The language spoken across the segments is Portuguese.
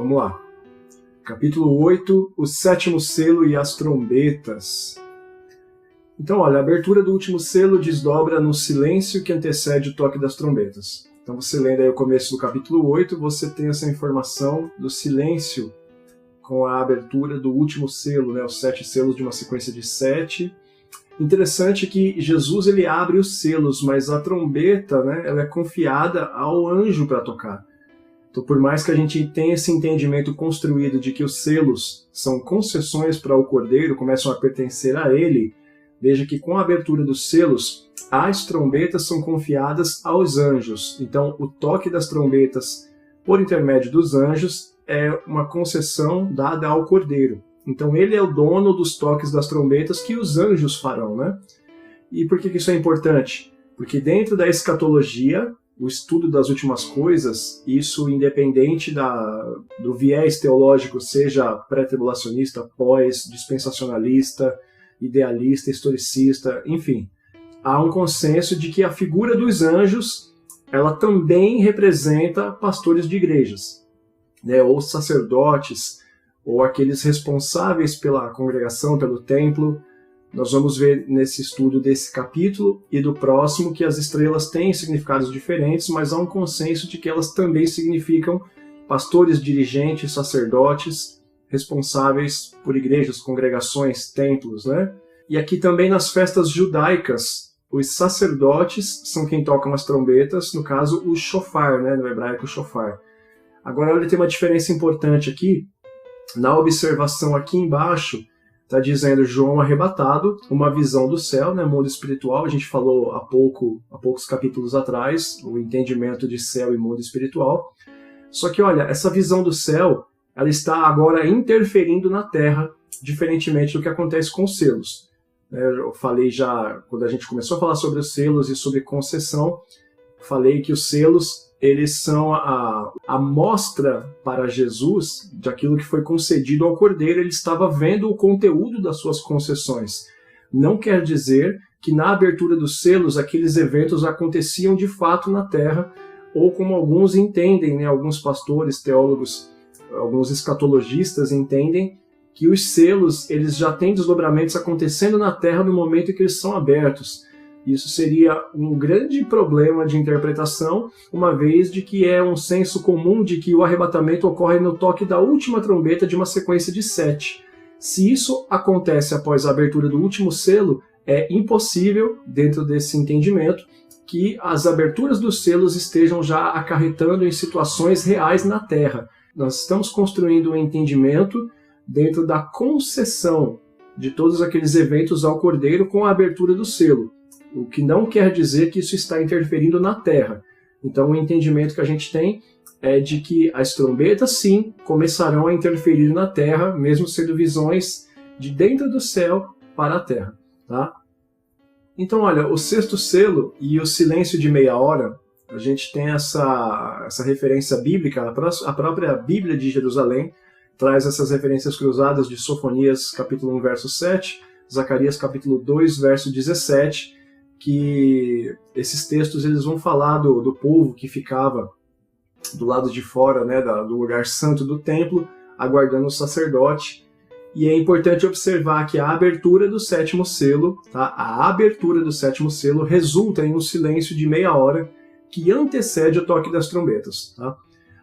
Vamos lá. Capítulo 8, o sétimo selo e as trombetas. Então, olha, a abertura do último selo desdobra no silêncio que antecede o toque das trombetas. Então, você lendo aí o começo do capítulo 8, você tem essa informação do silêncio com a abertura do último selo, né, os 7 selos de uma sequência de 7. Interessante que Jesus ele abre os selos, mas a trombeta, né, ela é confiada ao anjo para tocar. Então, por mais que a gente tenha esse entendimento construído de que os selos são concessões para o Cordeiro, começam a pertencer a ele, veja que com a abertura dos selos, as trombetas são confiadas aos anjos. Então, o toque das trombetas por intermédio dos anjos é uma concessão dada ao Cordeiro. Então, ele é o dono dos toques das trombetas que os anjos farão, né? E por que isso é importante? Porque dentro da escatologia, o estudo das últimas coisas, isso independente do viés teológico, seja pré-tribulacionista, pós-dispensacionalista, idealista, historicista, enfim, há um consenso de que a figura dos anjos ela também representa pastores de igrejas, né, ou sacerdotes, ou aqueles responsáveis pela congregação, pelo templo. Nós vamos ver nesse estudo desse capítulo e do próximo que as estrelas têm significados diferentes, mas há um consenso de que elas também significam pastores, dirigentes, sacerdotes, responsáveis por igrejas, congregações, templos, né? E aqui também nas festas judaicas, os sacerdotes são quem tocam as trombetas, no caso o shofar, né? No hebraico o shofar. Agora ele tem uma diferença importante aqui, na observação aqui embaixo, está dizendo João arrebatado, uma visão do céu, né, mundo espiritual. A gente falou há poucos capítulos atrás, o entendimento de céu e mundo espiritual. Só que, olha, essa visão do céu, ela está agora interferindo na Terra, diferentemente do que acontece com os selos. Eu falei já, quando a gente começou a falar sobre os selos e sobre concessão, falei que os selos eles são a mostra para Jesus de aquilo que foi concedido ao Cordeiro. Ele estava vendo o conteúdo das suas concessões. Não quer dizer que na abertura dos selos aqueles eventos aconteciam de fato na Terra, ou como alguns entendem, né, alguns pastores, teólogos, alguns escatologistas entendem que os selos eles já têm desdobramentos acontecendo na Terra no momento em que eles são abertos. Isso seria um grande problema de interpretação, uma vez de que é um senso comum de que o arrebatamento ocorre no toque da última trombeta de uma sequência de 7. Se isso acontece após a abertura do último selo, é impossível, dentro desse entendimento, que as aberturas dos selos estejam já acarretando em situações reais na Terra. Nós estamos construindo um entendimento dentro da concessão de todos aqueles eventos ao Cordeiro com a abertura do selo. O que não quer dizer que isso está interferindo na Terra. Então, o entendimento que a gente tem é de que as trombetas, sim, começarão a interferir na Terra, mesmo sendo visões de dentro do céu para a Terra. Tá? Então, olha, o sexto selo e o silêncio de meia hora, a gente tem essa referência bíblica, a própria Bíblia de Jerusalém traz essas referências cruzadas de Sofonias, capítulo 1, verso 7, Zacarias, capítulo 2, verso 17, que esses textos eles vão falar do povo que ficava do lado de fora, né, do lugar santo do templo, aguardando o sacerdote. E é importante observar que a abertura do sétimo selo, tá, a abertura do sétimo selo resulta em um silêncio de meia hora que antecede o toque das trombetas. Tá?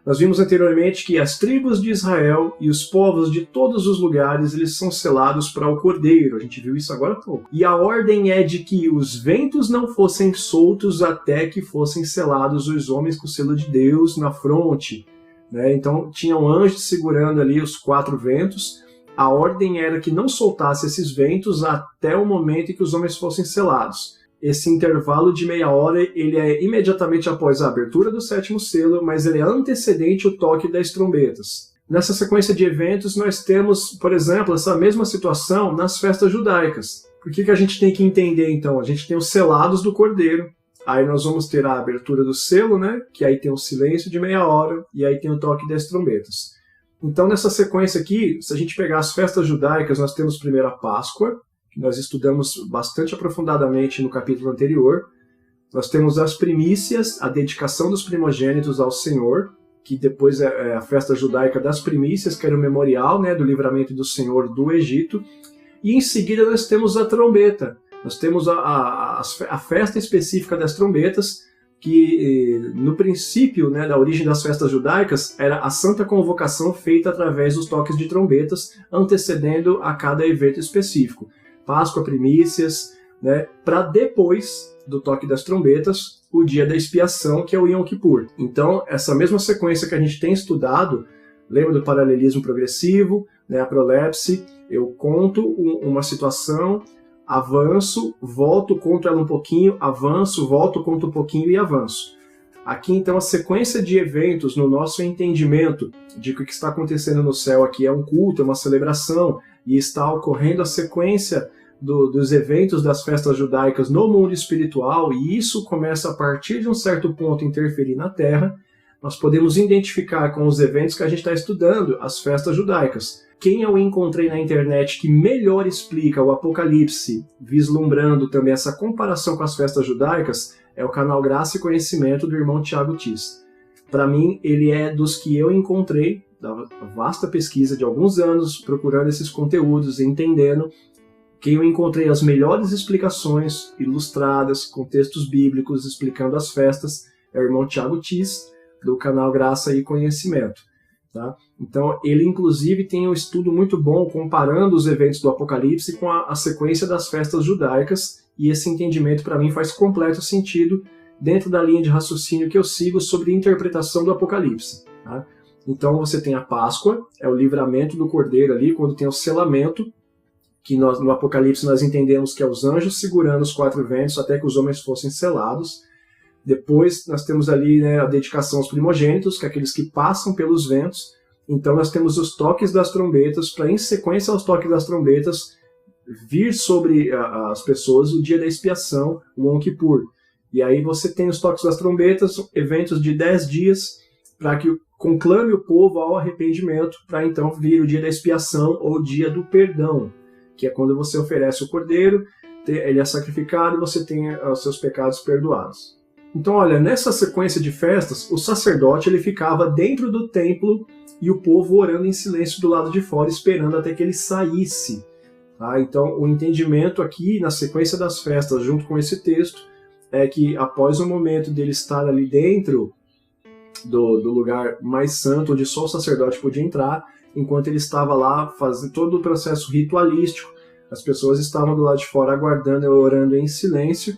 Nós vimos anteriormente que as tribos de Israel e os povos de todos os lugares eles são selados para o Cordeiro. A gente viu isso agora há pouco. E a ordem é de que os ventos não fossem soltos até que fossem selados os homens com o selo de Deus na fronte. Né? Então tinham anjos segurando ali os 4 ventos. A ordem era que não soltasse esses ventos até o momento em que os homens fossem selados. Esse intervalo de meia hora ele é imediatamente após a abertura do sétimo selo, mas ele é antecedente ao toque das trombetas. Nessa sequência de eventos, nós temos, por exemplo, essa mesma situação nas festas judaicas. Por que a gente tem que entender, então? A gente tem os selados do Cordeiro, aí nós vamos ter a abertura do selo, né? Que aí tem o silêncio de meia hora, e aí tem o toque das trombetas. Então, nessa sequência aqui, se a gente pegar as festas judaicas, nós temos primeiro a Páscoa, que nós estudamos bastante aprofundadamente no capítulo anterior. Nós temos as primícias, a dedicação dos primogênitos ao Senhor, que depois é a festa judaica das primícias, que era o memorial, né, do livramento do Senhor do Egito. E em seguida nós temos a trombeta. Nós temos a festa específica das trombetas, que no princípio, né, da origem das festas judaicas, era a santa convocação feita através dos toques de trombetas, antecedendo a cada evento específico. Páscoa, primícias, né, para depois do toque das trombetas, o dia da expiação, que é o Yom Kippur. Então, essa mesma sequência que a gente tem estudado, lembra do paralelismo progressivo, né, a prolepse, eu conto uma situação, avanço, volto, conto ela um pouquinho, avanço, volto, conto um pouquinho e avanço. Aqui, então, a sequência de eventos no nosso entendimento de que o que está acontecendo no céu aqui é um culto, é uma celebração, e está ocorrendo a sequência dos eventos das festas judaicas no mundo espiritual, e isso começa a partir de um certo ponto interferir na Terra, nós podemos identificar com os eventos que a gente está estudando as festas judaicas. Quem eu encontrei na internet que melhor explica o Apocalipse, vislumbrando também essa comparação com as festas judaicas, é o canal Graça e Conhecimento do irmão Thiago Tis. Para mim, ele é dos que eu encontrei, da vasta pesquisa de alguns anos, procurando esses conteúdos, entendendo, quem eu encontrei as melhores explicações ilustradas, com textos bíblicos explicando as festas, é o irmão Thiago Tis, do canal Graça e Conhecimento. Tá? Então, ele inclusive tem um estudo muito bom comparando os eventos do Apocalipse com a sequência das festas judaicas, e esse entendimento para mim faz completo sentido dentro da linha de raciocínio que eu sigo sobre interpretação do Apocalipse. Tá? Então você tem a Páscoa, é o livramento do Cordeiro ali, quando tem o selamento, que no Apocalipse nós entendemos que é os anjos segurando os 4 ventos até que os homens fossem selados. Depois nós temos ali, né, a dedicação aos primogênitos, que é aqueles que passam pelos ventos. Então nós temos os toques das trombetas, para em sequência aos toques das trombetas vir sobre as pessoas o dia da expiação, o Yom Kippur. E aí você tem os toques das trombetas, eventos de 10 dias, para que conclame o povo ao arrependimento, para então vir o dia da expiação ou o dia do perdão, que é quando você oferece o cordeiro, ele é sacrificado e você tem os seus pecados perdoados. Então, olha, nessa sequência de festas, o sacerdote ele ficava dentro do templo e o povo orando em silêncio do lado de fora, esperando até que ele saísse. Tá? Então, o entendimento aqui, na sequência das festas, junto com esse texto, é que após o momento dele estar ali dentro do lugar mais santo, onde só o sacerdote podia entrar, enquanto ele estava lá fazendo todo o processo ritualístico, as pessoas estavam do lado de fora aguardando e orando em silêncio,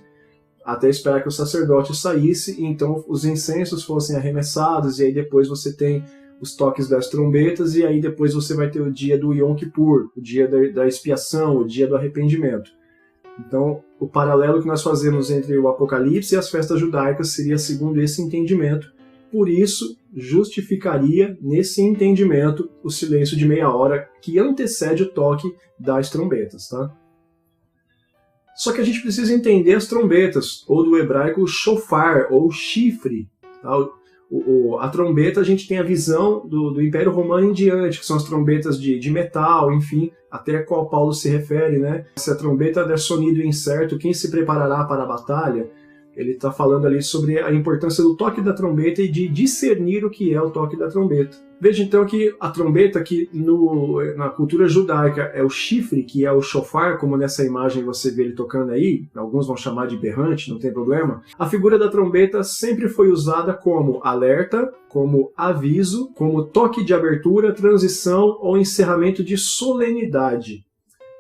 até esperar que o sacerdote saísse, e então os incensos fossem arremessados, e aí depois você tem os toques das trombetas, e aí depois você vai ter o dia do Yom Kippur, o dia da expiação, o dia do arrependimento. Então, o paralelo que nós fazemos entre o Apocalipse e as festas judaicas seria segundo esse entendimento. Por isso, justificaria, nesse entendimento, o silêncio de meia hora que antecede o toque das trombetas. Tá? Só que a gente precisa entender as trombetas, ou do hebraico shofar, ou chifre. Tá? A trombeta, a gente tem a visão do Império Romano em diante, que são as trombetas de metal, enfim, até a qual Paulo se refere, né? Se a trombeta der sonido incerto, quem se preparará para a batalha? Ele está falando ali sobre a importância do toque da trombeta e de discernir o que é o toque da trombeta. Veja então que a trombeta, que na cultura judaica é o chifre, que é o shofar, como nessa imagem você vê ele tocando aí, alguns vão chamar de berrante, não tem problema. A figura da trombeta sempre foi usada como alerta, como aviso, como toque de abertura, transição ou encerramento de solenidade.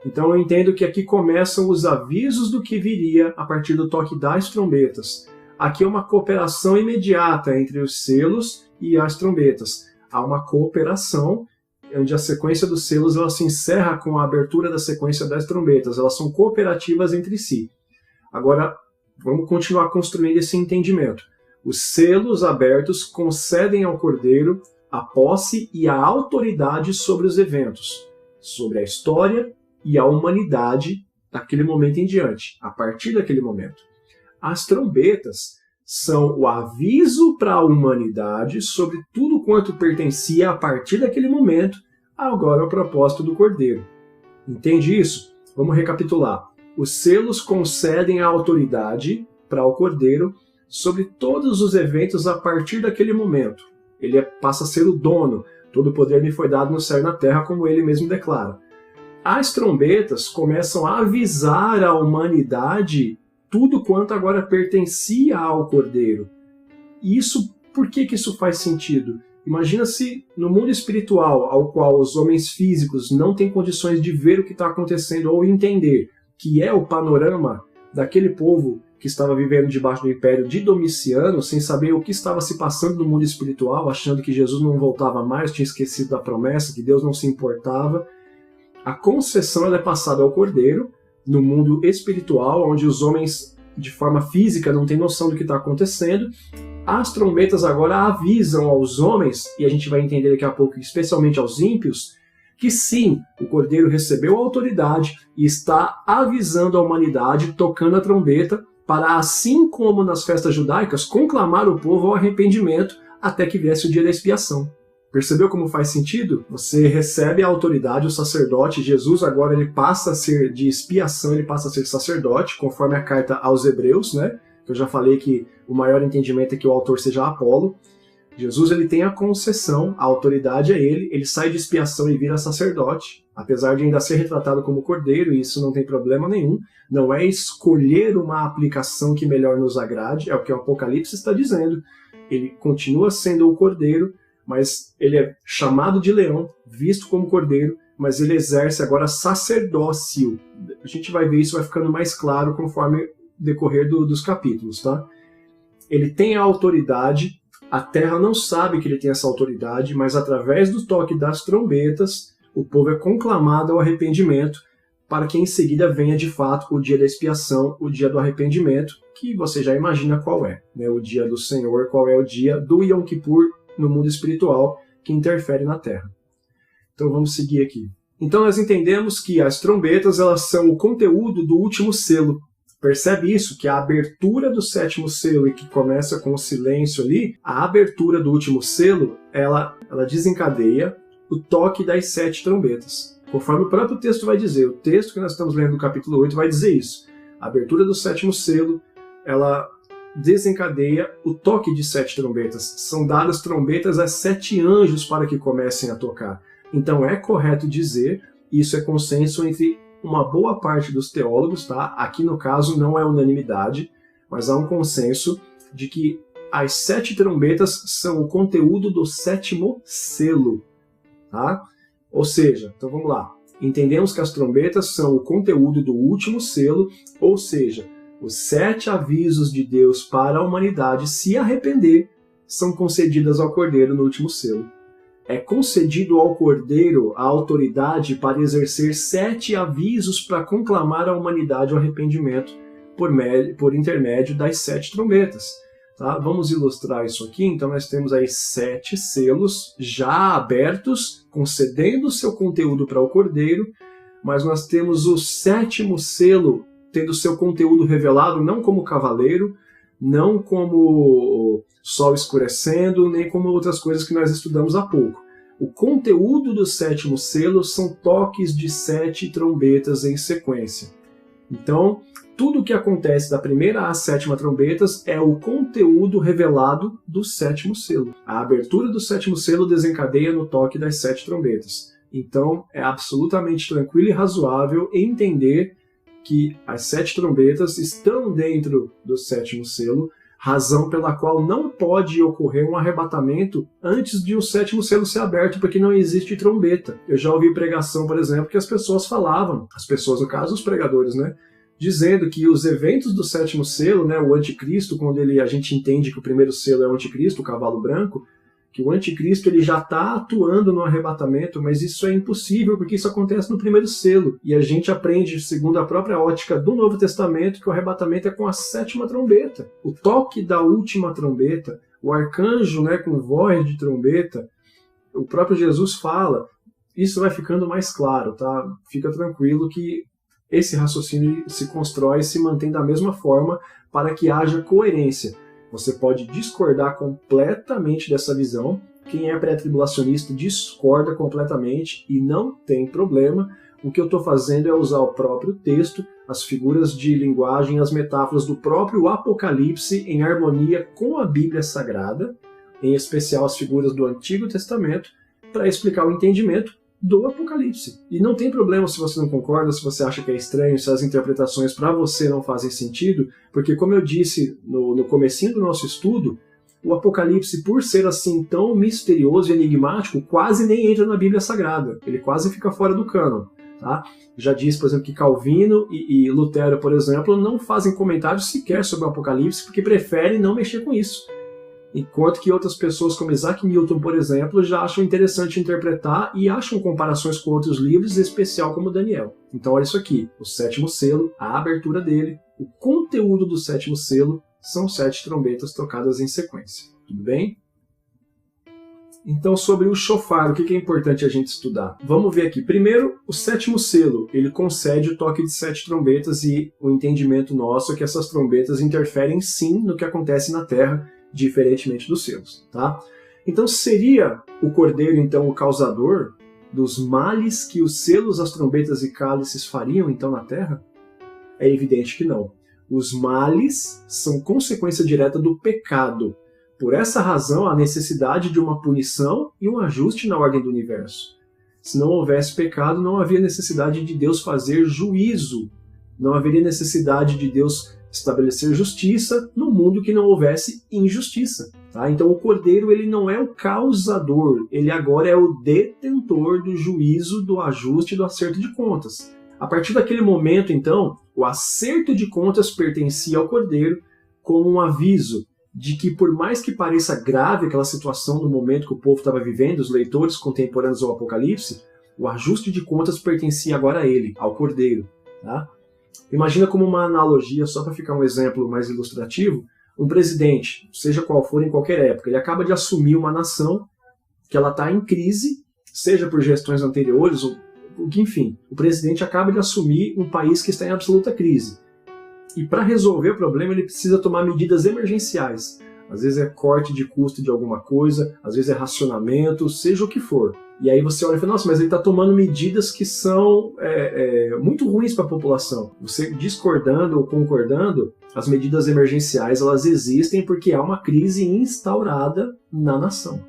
Então eu entendo que aqui começam os avisos do que viria a partir do toque das trombetas. Aqui é uma cooperação imediata entre os selos e as trombetas. Há uma cooperação, onde a sequência dos selos ela se encerra com a abertura da sequência das trombetas. Elas são cooperativas entre si. Agora, vamos continuar construindo esse entendimento. Os selos abertos concedem ao Cordeiro a posse e a autoridade sobre os eventos, sobre a história e a humanidade daquele momento em diante, a partir daquele momento. As trombetas são o aviso para a humanidade sobre tudo quanto pertencia a partir daquele momento, agora ao propósito do Cordeiro. Entende isso? Vamos recapitular. Os selos concedem a autoridade para o Cordeiro sobre todos os eventos a partir daquele momento. Ele passa a ser o dono. Todo o poder me foi dado no céu e na terra, como ele mesmo declara. As trombetas começam a avisar a humanidade tudo quanto agora pertencia ao Cordeiro. E isso, por que isso faz sentido? Imagina se no mundo espiritual, ao qual os homens físicos não têm condições de ver o que está acontecendo ou entender, que é o panorama daquele povo que estava vivendo debaixo do império de Domiciano, sem saber o que estava se passando no mundo espiritual, achando que Jesus não voltava mais, tinha esquecido da promessa, que Deus não se importava. A concessão ela é passada ao Cordeiro, no mundo espiritual, onde os homens, de forma física, não têm noção do que está acontecendo. As trombetas agora avisam aos homens, e a gente vai entender daqui a pouco, especialmente aos ímpios, que sim, o Cordeiro recebeu a autoridade e está avisando a humanidade, tocando a trombeta, para, assim como nas festas judaicas, conclamar o povo ao arrependimento até que viesse o dia da expiação. Percebeu como faz sentido? Você recebe a autoridade, o sacerdote, Jesus agora ele passa a ser de expiação, ele passa a ser sacerdote, conforme a carta aos Hebreus, né? Eu já falei que o maior entendimento é que o autor seja Apolo. Jesus ele tem a concessão, a autoridade é ele sai de expiação e vira sacerdote, apesar de ainda ser retratado como cordeiro, e isso não tem problema nenhum, não é escolher uma aplicação que melhor nos agrade, é o que o Apocalipse está dizendo. Ele continua sendo o cordeiro, mas ele é chamado de leão, visto como cordeiro, mas ele exerce agora sacerdócio. A gente vai ver isso, vai ficando mais claro conforme decorrer dos capítulos, tá? Ele tem a autoridade, a terra não sabe que ele tem essa autoridade, mas através do toque das trombetas, o povo é conclamado ao arrependimento, para que em seguida venha de fato o dia da expiação, o dia do arrependimento, que você já imagina qual é, né? O dia do Senhor, qual é o dia do Yom Kippur no mundo espiritual, que interfere na terra. Então vamos seguir aqui. Então nós entendemos que as trombetas elas são o conteúdo do último selo. Percebe isso? Que a abertura do sétimo selo, e que começa com o silêncio ali, a abertura do último selo, ela desencadeia o toque das 7 trombetas. Conforme o próprio texto vai dizer, o texto que nós estamos lendo do capítulo 8 vai dizer isso. A abertura do sétimo selo, ela desencadeia o toque de 7 trombetas. São dadas trombetas a 7 anjos para que comecem a tocar. Então é correto dizer, isso é consenso entre uma boa parte dos teólogos, tá? Aqui no caso não é unanimidade, mas há um consenso de que as 7 trombetas são o conteúdo do 7º selo, tá? Ou seja, então vamos lá, entendemos que as trombetas são o conteúdo do último selo, ou seja, os 7 avisos de Deus para a humanidade se arrepender são concedidas ao Cordeiro no último selo. É concedido ao Cordeiro a autoridade para exercer 7 avisos para conclamar a humanidade ao arrependimento por intermédio das 7 trombetas. Tá? Vamos ilustrar isso aqui. Então nós temos aí 7 selos já abertos, concedendo o seu conteúdo para o Cordeiro, mas nós temos o 7º selo tendo seu conteúdo revelado não como cavaleiro, não como sol escurecendo, nem como outras coisas que nós estudamos há pouco. O conteúdo do 7º selo são toques de 7 trombetas em sequência. Então, tudo o que acontece da primeira às 7ª trombetas é o conteúdo revelado do 7º selo. A abertura do 7º selo desencadeia no toque das 7 trombetas. Então, é absolutamente tranquilo e razoável entender que as 7 trombetas estão dentro do 7º selo, razão pela qual não pode ocorrer um arrebatamento antes de o 7º selo ser aberto, porque não existe trombeta. Eu já ouvi pregação, por exemplo, que as pessoas falavam, as pessoas, no caso, os pregadores, né, dizendo que os eventos do 7º selo, né, o anticristo, quando a gente entende que o primeiro selo é o anticristo, o cavalo branco, que o anticristo ele já está atuando no arrebatamento, mas isso é impossível, porque isso acontece no primeiro selo. E a gente aprende, segundo a própria ótica do Novo Testamento, que o arrebatamento é com a 7ª trombeta. O toque da última trombeta, o arcanjo, né, com voz de trombeta, o próprio Jesus fala, isso vai ficando mais claro, tá? Fica tranquilo que esse raciocínio se constrói e se mantém da mesma forma para que haja coerência. Você pode discordar completamente dessa visão. Quem é pré-tribulacionista discorda completamente e não tem problema. O que eu estou fazendo é usar o próprio texto, as figuras de linguagem, as metáforas do próprio Apocalipse em harmonia com a Bíblia Sagrada, em especial as figuras do Antigo Testamento, para explicar o entendimento do Apocalipse. E não tem problema se você não concorda, se você acha que é estranho, se as interpretações para você não fazem sentido, porque como eu disse no comecinho do nosso estudo, o Apocalipse, por ser assim tão misterioso e enigmático, quase nem entra na Bíblia Sagrada. Ele quase fica fora do cânon. Tá? Já diz, por exemplo, que Calvino e Lutero, por exemplo, não fazem comentários sequer sobre o Apocalipse porque preferem não mexer com isso. Enquanto que outras pessoas, como Isaac Newton, por exemplo, já acham interessante interpretar e acham comparações com outros livros, em especial como Daniel. Então olha isso aqui, o sétimo selo, a abertura dele, o conteúdo do sétimo selo são 7 trombetas tocadas em sequência. Tudo bem? Então, sobre o shofar, o que é importante a gente estudar? Vamos ver aqui. Primeiro, o sétimo selo. Ele concede o toque de 7 trombetas e o entendimento nosso é que essas trombetas interferem sim no que acontece na Terra, diferentemente dos selos. Tá? Então, seria o cordeiro, então, o causador dos males que os selos, as trombetas e cálices fariam, então, na Terra? É evidente que não. Os males são consequência direta do pecado. Por essa razão, há necessidade de uma punição e um ajuste na ordem do universo. Se não houvesse pecado, não havia necessidade de Deus fazer juízo. Não haveria necessidade de Deus estabelecer justiça num mundo que não houvesse injustiça. Tá? Então o cordeiro ele não é o causador, ele agora é o detentor do juízo, do ajuste e do acerto de contas. A partir daquele momento, então, o acerto de contas pertencia ao cordeiro como um aviso de que, por mais que pareça grave aquela situação no momento que o povo estava vivendo, os leitores contemporâneos ao Apocalipse, o ajuste de contas pertencia agora a ele, ao Cordeiro. Tá? Imagina como uma analogia, só para ficar um exemplo mais ilustrativo, um presidente, seja qual for em qualquer época, ele acaba de assumir uma nação que ela está em crise, seja por gestões anteriores, ou enfim, o presidente acaba de assumir um país que está em absoluta crise. E para resolver o problema, ele precisa tomar medidas emergenciais. Às vezes é corte de custo de alguma coisa, às vezes é racionamento, seja o que for. E aí você olha e fala, nossa, mas ele está tomando medidas que são muito ruins para a população. Você discordando ou concordando, as medidas emergenciais elas existem porque há uma crise instaurada na nação.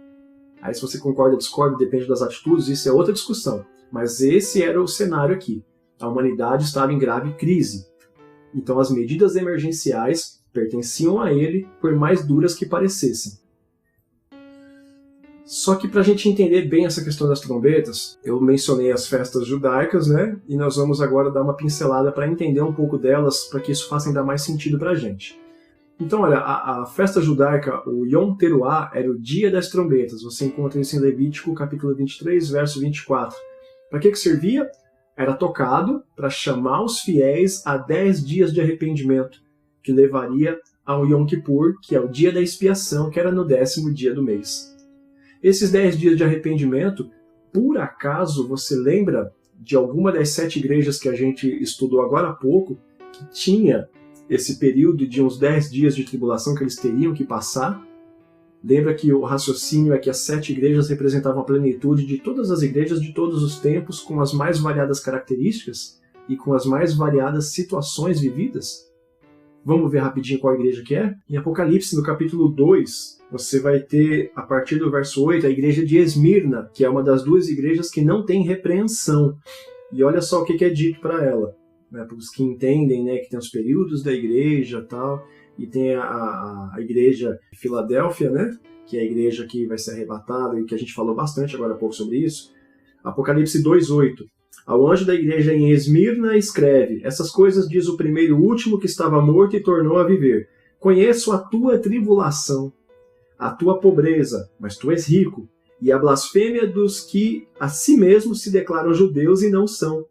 Aí se você concorda ou discorda, depende das atitudes, isso é outra discussão. Mas esse era o cenário aqui. A humanidade estava em grave crise. Então as medidas emergenciais pertenciam a ele, por mais duras que parecessem. Só que para a gente entender bem essa questão das trombetas, eu mencionei as festas judaicas, né? E nós vamos agora dar uma pincelada para entender um pouco delas, para que isso faça ainda mais sentido para a gente. Então, olha, a festa judaica, o Yom Teruah, era o dia das trombetas. Você encontra isso em Levítico, capítulo 23, verso 24. Para que servia? Era tocado para chamar os fiéis a 10 dias de arrependimento, que levaria ao Yom Kippur, que é o dia da expiação, que era no 10º dia do mês. Esses 10 dias de arrependimento, por acaso você lembra de alguma das 7 igrejas que a gente estudou agora há pouco, que tinha esse período de uns 10 dias de tribulação que eles teriam que passar? Lembra que o raciocínio é que as 7 igrejas representavam a plenitude de todas as igrejas de todos os tempos, com as mais variadas características e com as mais variadas situações vividas? Vamos ver rapidinho qual igreja que é? Em Apocalipse, no capítulo 2, você vai ter, a partir do verso 8, a igreja de Esmirna, que é uma das 2 igrejas que não tem repreensão. E olha só o que é dito para ela. Né, para os que entendem, né, que tem os períodos da igreja e tal, e tem a igreja de Filadélfia, né, que é a igreja que vai ser arrebatada, e que a gente falou bastante agora há pouco sobre isso. Apocalipse 2:8. Ao anjo da igreja em Esmirna escreve: essas coisas diz o primeiro e o último que estava morto e tornou a viver. Conheço a tua tribulação, a tua pobreza, mas tu és rico, e a blasfêmia dos que a si mesmos se declaram judeus e não são,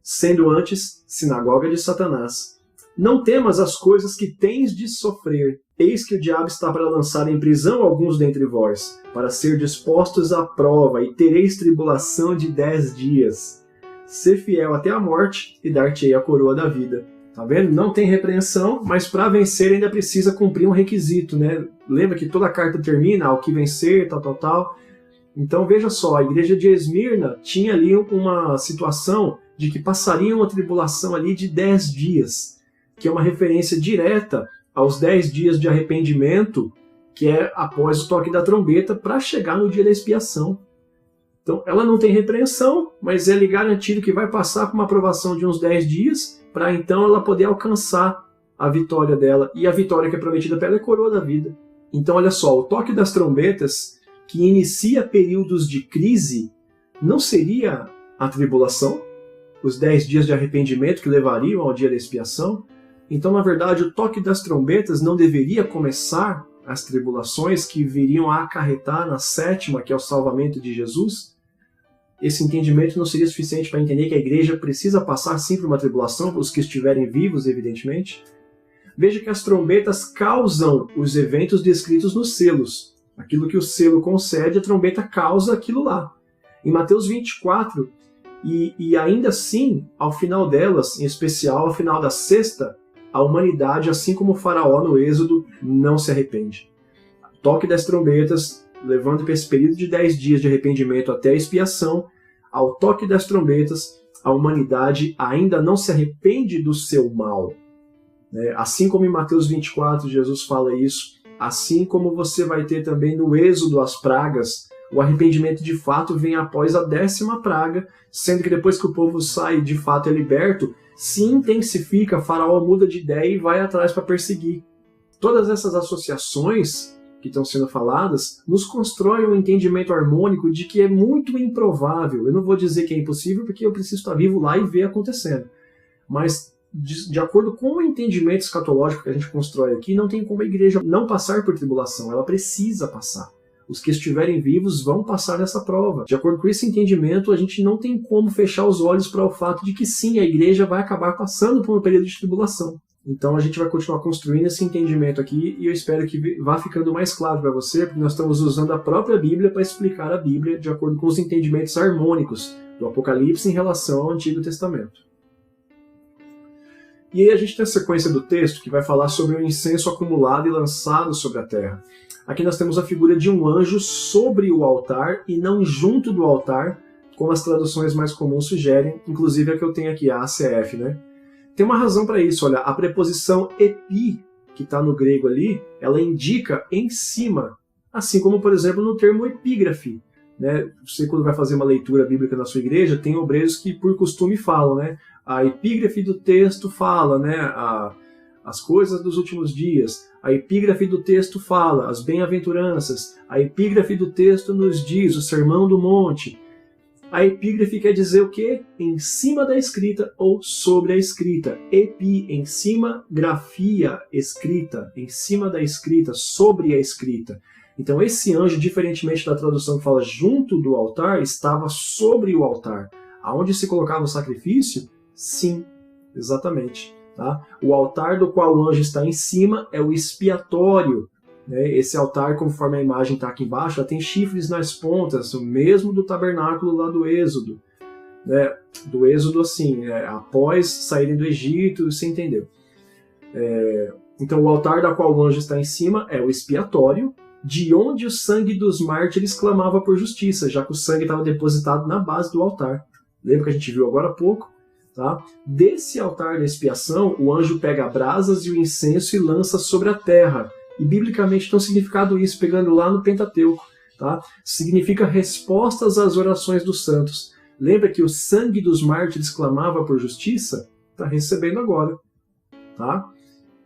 sendo antes sinagoga de Satanás. Não temas as coisas que tens de sofrer. Eis que o diabo está para lançar em prisão alguns dentre vós, para ser dispostos à prova, e tereis tribulação de 10 dias. Ser fiel até a morte, e dar-te-ei a coroa da vida. Tá vendo? Não tem repreensão, mas para vencer ainda precisa cumprir um requisito, né? Lembra que toda a carta termina ao que vencer, tal. Então veja só, a igreja de Esmirna tinha ali uma situação de que passariam uma tribulação ali de 10 dias, que é uma referência direta aos 10 dias de arrependimento que é após o toque da trombeta, para chegar no dia da expiação. Então, ela não tem repreensão, mas é garantido que vai passar por uma aprovação de uns 10 dias, para então ela poder alcançar a vitória dela. E a vitória que é prometida para ela é a coroa da vida. Então, olha só, o toque das trombetas, que inicia períodos de crise, não seria a tribulação, os 10 dias de arrependimento que levariam ao dia da expiação? Então, na verdade, o toque das trombetas não deveria começar as tribulações que viriam a acarretar na sétima, que é o salvamento de Jesus? Esse entendimento não seria suficiente para entender que a igreja precisa passar sim por uma tribulação, os que estiverem vivos, evidentemente? Veja que as trombetas causam os eventos descritos nos selos. Aquilo que o selo concede, a trombeta causa aquilo lá. Em Mateus 24, e ainda assim, ao final delas, em especial ao final da sexta, a humanidade, assim como o faraó no Êxodo, não se arrepende. O toque das trombetas, levando para esse período de 10 dias de arrependimento até a expiação, ao toque das trombetas, a humanidade ainda não se arrepende do seu mal. Assim como em Mateus 24 Jesus fala isso, assim como você vai ter também no Êxodo as pragas, o arrependimento de fato vem após a 10ª praga, sendo que depois que o povo sai de fato é liberto, se intensifica, Faraó muda de ideia e vai atrás para perseguir. Todas essas associações que estão sendo faladas nos constroem um entendimento harmônico de que é muito improvável. Eu não vou dizer que é impossível porque eu preciso estar vivo lá e ver acontecendo. Mas de acordo com o entendimento escatológico que a gente constrói aqui, não tem como a igreja não passar por tribulação, ela precisa passar. Os que estiverem vivos vão passar nessa prova. De acordo com esse entendimento, a gente não tem como fechar os olhos para o fato de que sim, a igreja vai acabar passando por um período de tribulação. Então a gente vai continuar construindo esse entendimento aqui e eu espero que vá ficando mais claro para você, porque nós estamos usando a própria Bíblia para explicar a Bíblia de acordo com os entendimentos harmônicos do Apocalipse em relação ao Antigo Testamento. E aí a gente tem a sequência do texto que vai falar sobre o incenso acumulado e lançado sobre a terra. Aqui nós temos a figura de um anjo sobre o altar e não junto do altar, como as traduções mais comuns sugerem, inclusive a que eu tenho aqui, a ACF, né? Tem uma razão para isso, olha, a preposição epi, que está no grego ali, ela indica em cima, assim como, por exemplo, no termo epígrafe. Né? Você, quando vai fazer uma leitura bíblica na sua igreja, tem obreiros que, por costume, falam, né? A epígrafe do texto fala, né? As coisas dos últimos dias. A epígrafe do texto fala as bem-aventuranças. A epígrafe do texto nos diz o Sermão do Monte. A epígrafe quer dizer o quê? Em cima da escrita ou sobre a escrita. Epi, em cima, grafia, escrita. Em cima da escrita, sobre a escrita. Então esse anjo, diferentemente da tradução que fala junto do altar, estava sobre o altar. Aonde se colocava o sacrifício? Sim, exatamente. Tá? O altar do qual o anjo está em cima é o expiatório. Né? Esse altar, conforme a imagem está aqui embaixo, ela tem chifres nas pontas, o mesmo do tabernáculo lá do Êxodo. Né? Do Êxodo, assim, após saírem do Egito, você entendeu. Então o altar da qual o anjo está em cima é o expiatório, de onde o sangue dos mártires clamava por justiça, já que o sangue estava depositado na base do altar. Lembra que a gente viu agora há pouco? Tá? Desse altar da expiação, o anjo pega brasas e o incenso e lança sobre a terra. E biblicamente tem um significado isso, pegando lá no Pentateuco. Tá? Significa respostas às orações dos santos. Lembra que o sangue dos mártires clamava por justiça? Está recebendo agora. Tá?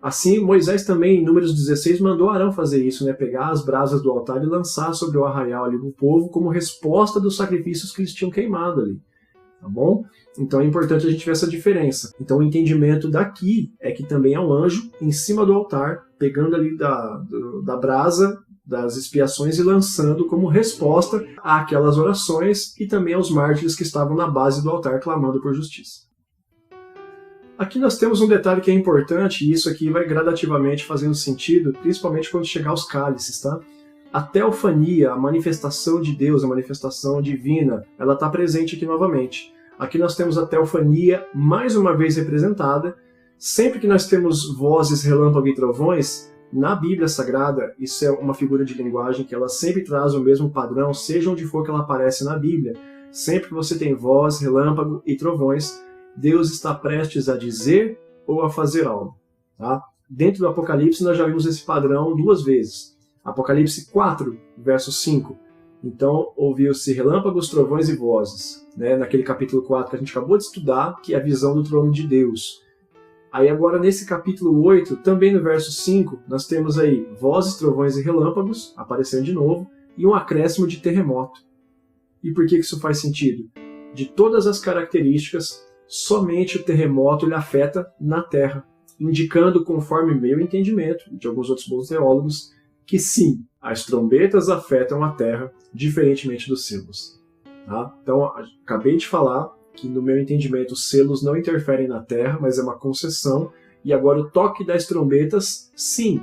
Assim, Moisés também, em Números 16, mandou Arão fazer isso, né? Pegar as brasas do altar e lançar sobre o arraial ali do povo como resposta dos sacrifícios que eles tinham queimado ali. Tá bom? Então é importante a gente ver essa diferença. Então o entendimento daqui é que também é um anjo em cima do altar, pegando ali da brasa das expiações e lançando como resposta àquelas orações e também aos mártires que estavam na base do altar clamando por justiça. Aqui nós temos um detalhe que é importante, e isso aqui vai gradativamente fazendo sentido, principalmente quando chegar aos cálices, tá? A teofania, a manifestação de Deus, a manifestação divina, ela está presente aqui novamente. Aqui nós temos a teofania mais uma vez representada. Sempre que nós temos vozes, relâmpago e trovões, na Bíblia Sagrada, isso é uma figura de linguagem que ela sempre traz o mesmo padrão, seja onde for que ela aparece na Bíblia. Sempre que você tem voz, relâmpago e trovões, Deus está prestes a dizer ou a fazer algo. Tá? Dentro do Apocalipse nós já vimos esse padrão 2 vezes. Apocalipse 4, verso 5. Então, ouviu-se relâmpagos, trovões e vozes. Né? Naquele capítulo 4 que a gente acabou de estudar, que é a visão do trono de Deus. Aí agora, nesse capítulo 8, também no verso 5, nós temos aí vozes, trovões e relâmpagos, aparecendo de novo, e um acréscimo de terremoto. E por que isso faz sentido? De todas as características, somente o terremoto ele afeta na Terra, indicando, conforme meu entendimento, e de alguns outros bons teólogos, que sim, as trombetas afetam a Terra, diferentemente dos selos. Tá? Então, acabei de falar que, no meu entendimento, os selos não interferem na Terra, mas é uma concessão, e agora o toque das trombetas, sim,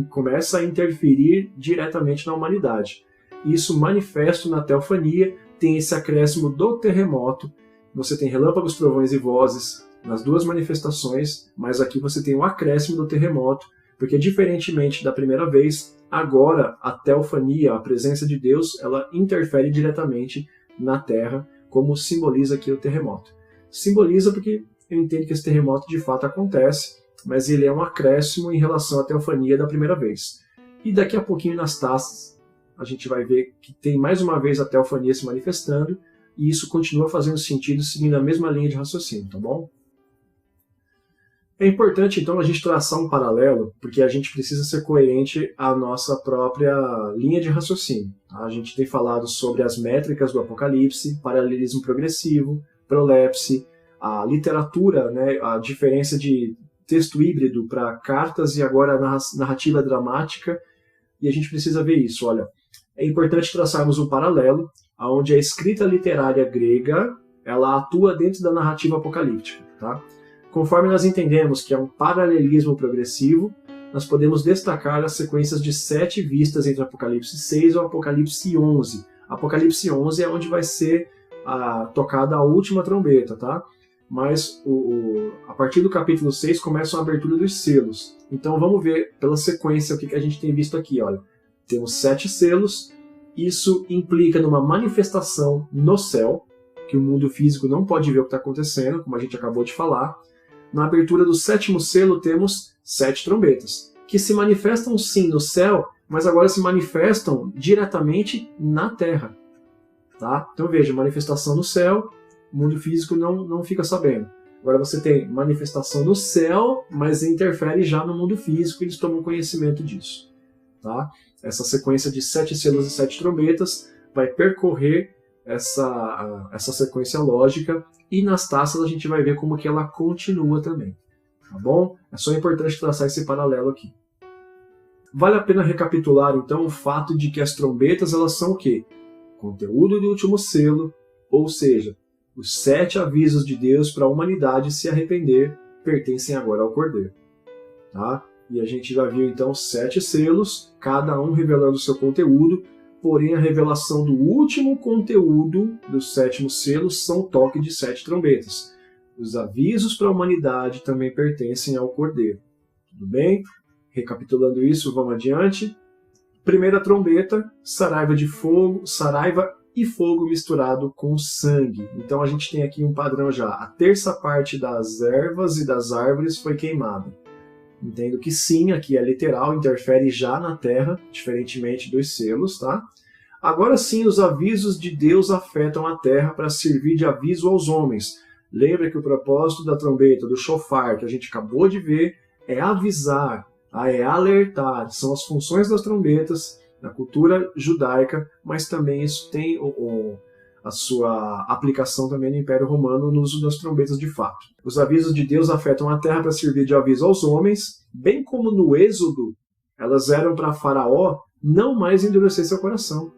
começa a interferir diretamente na humanidade. Isso manifesto na teofania, tem esse acréscimo do terremoto, você tem relâmpagos, trovões e vozes nas duas manifestações, mas aqui você tem um acréscimo do terremoto, porque diferentemente da primeira vez, agora a teofania, a presença de Deus, ela interfere diretamente na Terra, como simboliza aqui o terremoto. Simboliza porque eu entendo que esse terremoto de fato acontece, mas ele é um acréscimo em relação à teofania da primeira vez. E daqui a pouquinho nas taças, a gente vai ver que tem mais uma vez a teofania se manifestando, e isso continua fazendo sentido seguindo a mesma linha de raciocínio, tá bom? É importante, então, a gente traçar um paralelo, porque a gente precisa ser coerente à nossa própria linha de raciocínio. Tá? A gente tem falado sobre as métricas do Apocalipse, paralelismo progressivo, prolepse, a literatura, né, a diferença de texto híbrido para cartas e agora a narrativa dramática, e a gente precisa ver isso. Olha, é importante traçarmos um paralelo, onde a escrita literária grega ela atua dentro da narrativa apocalíptica. Tá? Conforme nós entendemos que é um paralelismo progressivo, nós podemos destacar as sequências de 7 vistas entre Apocalipse 6 e Apocalipse 11. Apocalipse 11 é onde vai ser tocada a última trombeta, tá? Mas a partir do capítulo 6 começa a abertura dos selos. Então vamos ver pela sequência o que a gente tem visto aqui. Olha, temos 7 selos, isso implica numa manifestação no céu, que o mundo físico não pode ver o que está acontecendo, como a gente acabou de falar. Na abertura do 7º selo temos 7 trombetas, que se manifestam sim no céu, mas agora se manifestam diretamente na Terra. Tá? Então veja, manifestação no céu, o mundo físico não fica sabendo. Agora você tem manifestação no céu, mas interfere já no mundo físico e eles tomam conhecimento disso. Tá? Essa sequência de 7 selos e 7 trombetas vai percorrer essa sequência lógica, e nas taças a gente vai ver como que ela continua também. Tá bom? É só importante traçar esse paralelo aqui. Vale a pena recapitular então o fato de que as trombetas elas são o quê? Conteúdo do último selo, ou seja, os 7 avisos de Deus para a humanidade se arrepender pertencem agora ao Cordeiro. Tá? E a gente já viu então 7 selos, cada um revelando o seu conteúdo, porém a revelação do último conteúdo do 7º selo são o toque de 7 trombetas. Os avisos para a humanidade também pertencem ao Cordeiro. Tudo bem? Recapitulando isso, vamos adiante. Primeira trombeta, saraiva e fogo misturado com sangue. Então a gente tem aqui um padrão já. A terça parte das ervas e das árvores foi queimada. Entendo que sim, aqui é literal, interfere já na Terra, diferentemente dos selos, tá? Agora sim, os avisos de Deus afetam a Terra para servir de aviso aos homens. Lembra que o propósito da trombeta, do shofar, que a gente acabou de ver, é avisar, é alertar. São as funções das trombetas na cultura judaica, mas também isso tem a sua aplicação também no Império Romano no uso das trombetas de fato. Os avisos de Deus afetam a terra para servir de aviso aos homens, bem como no Êxodo, elas eram para Faraó não mais endurecer seu coração.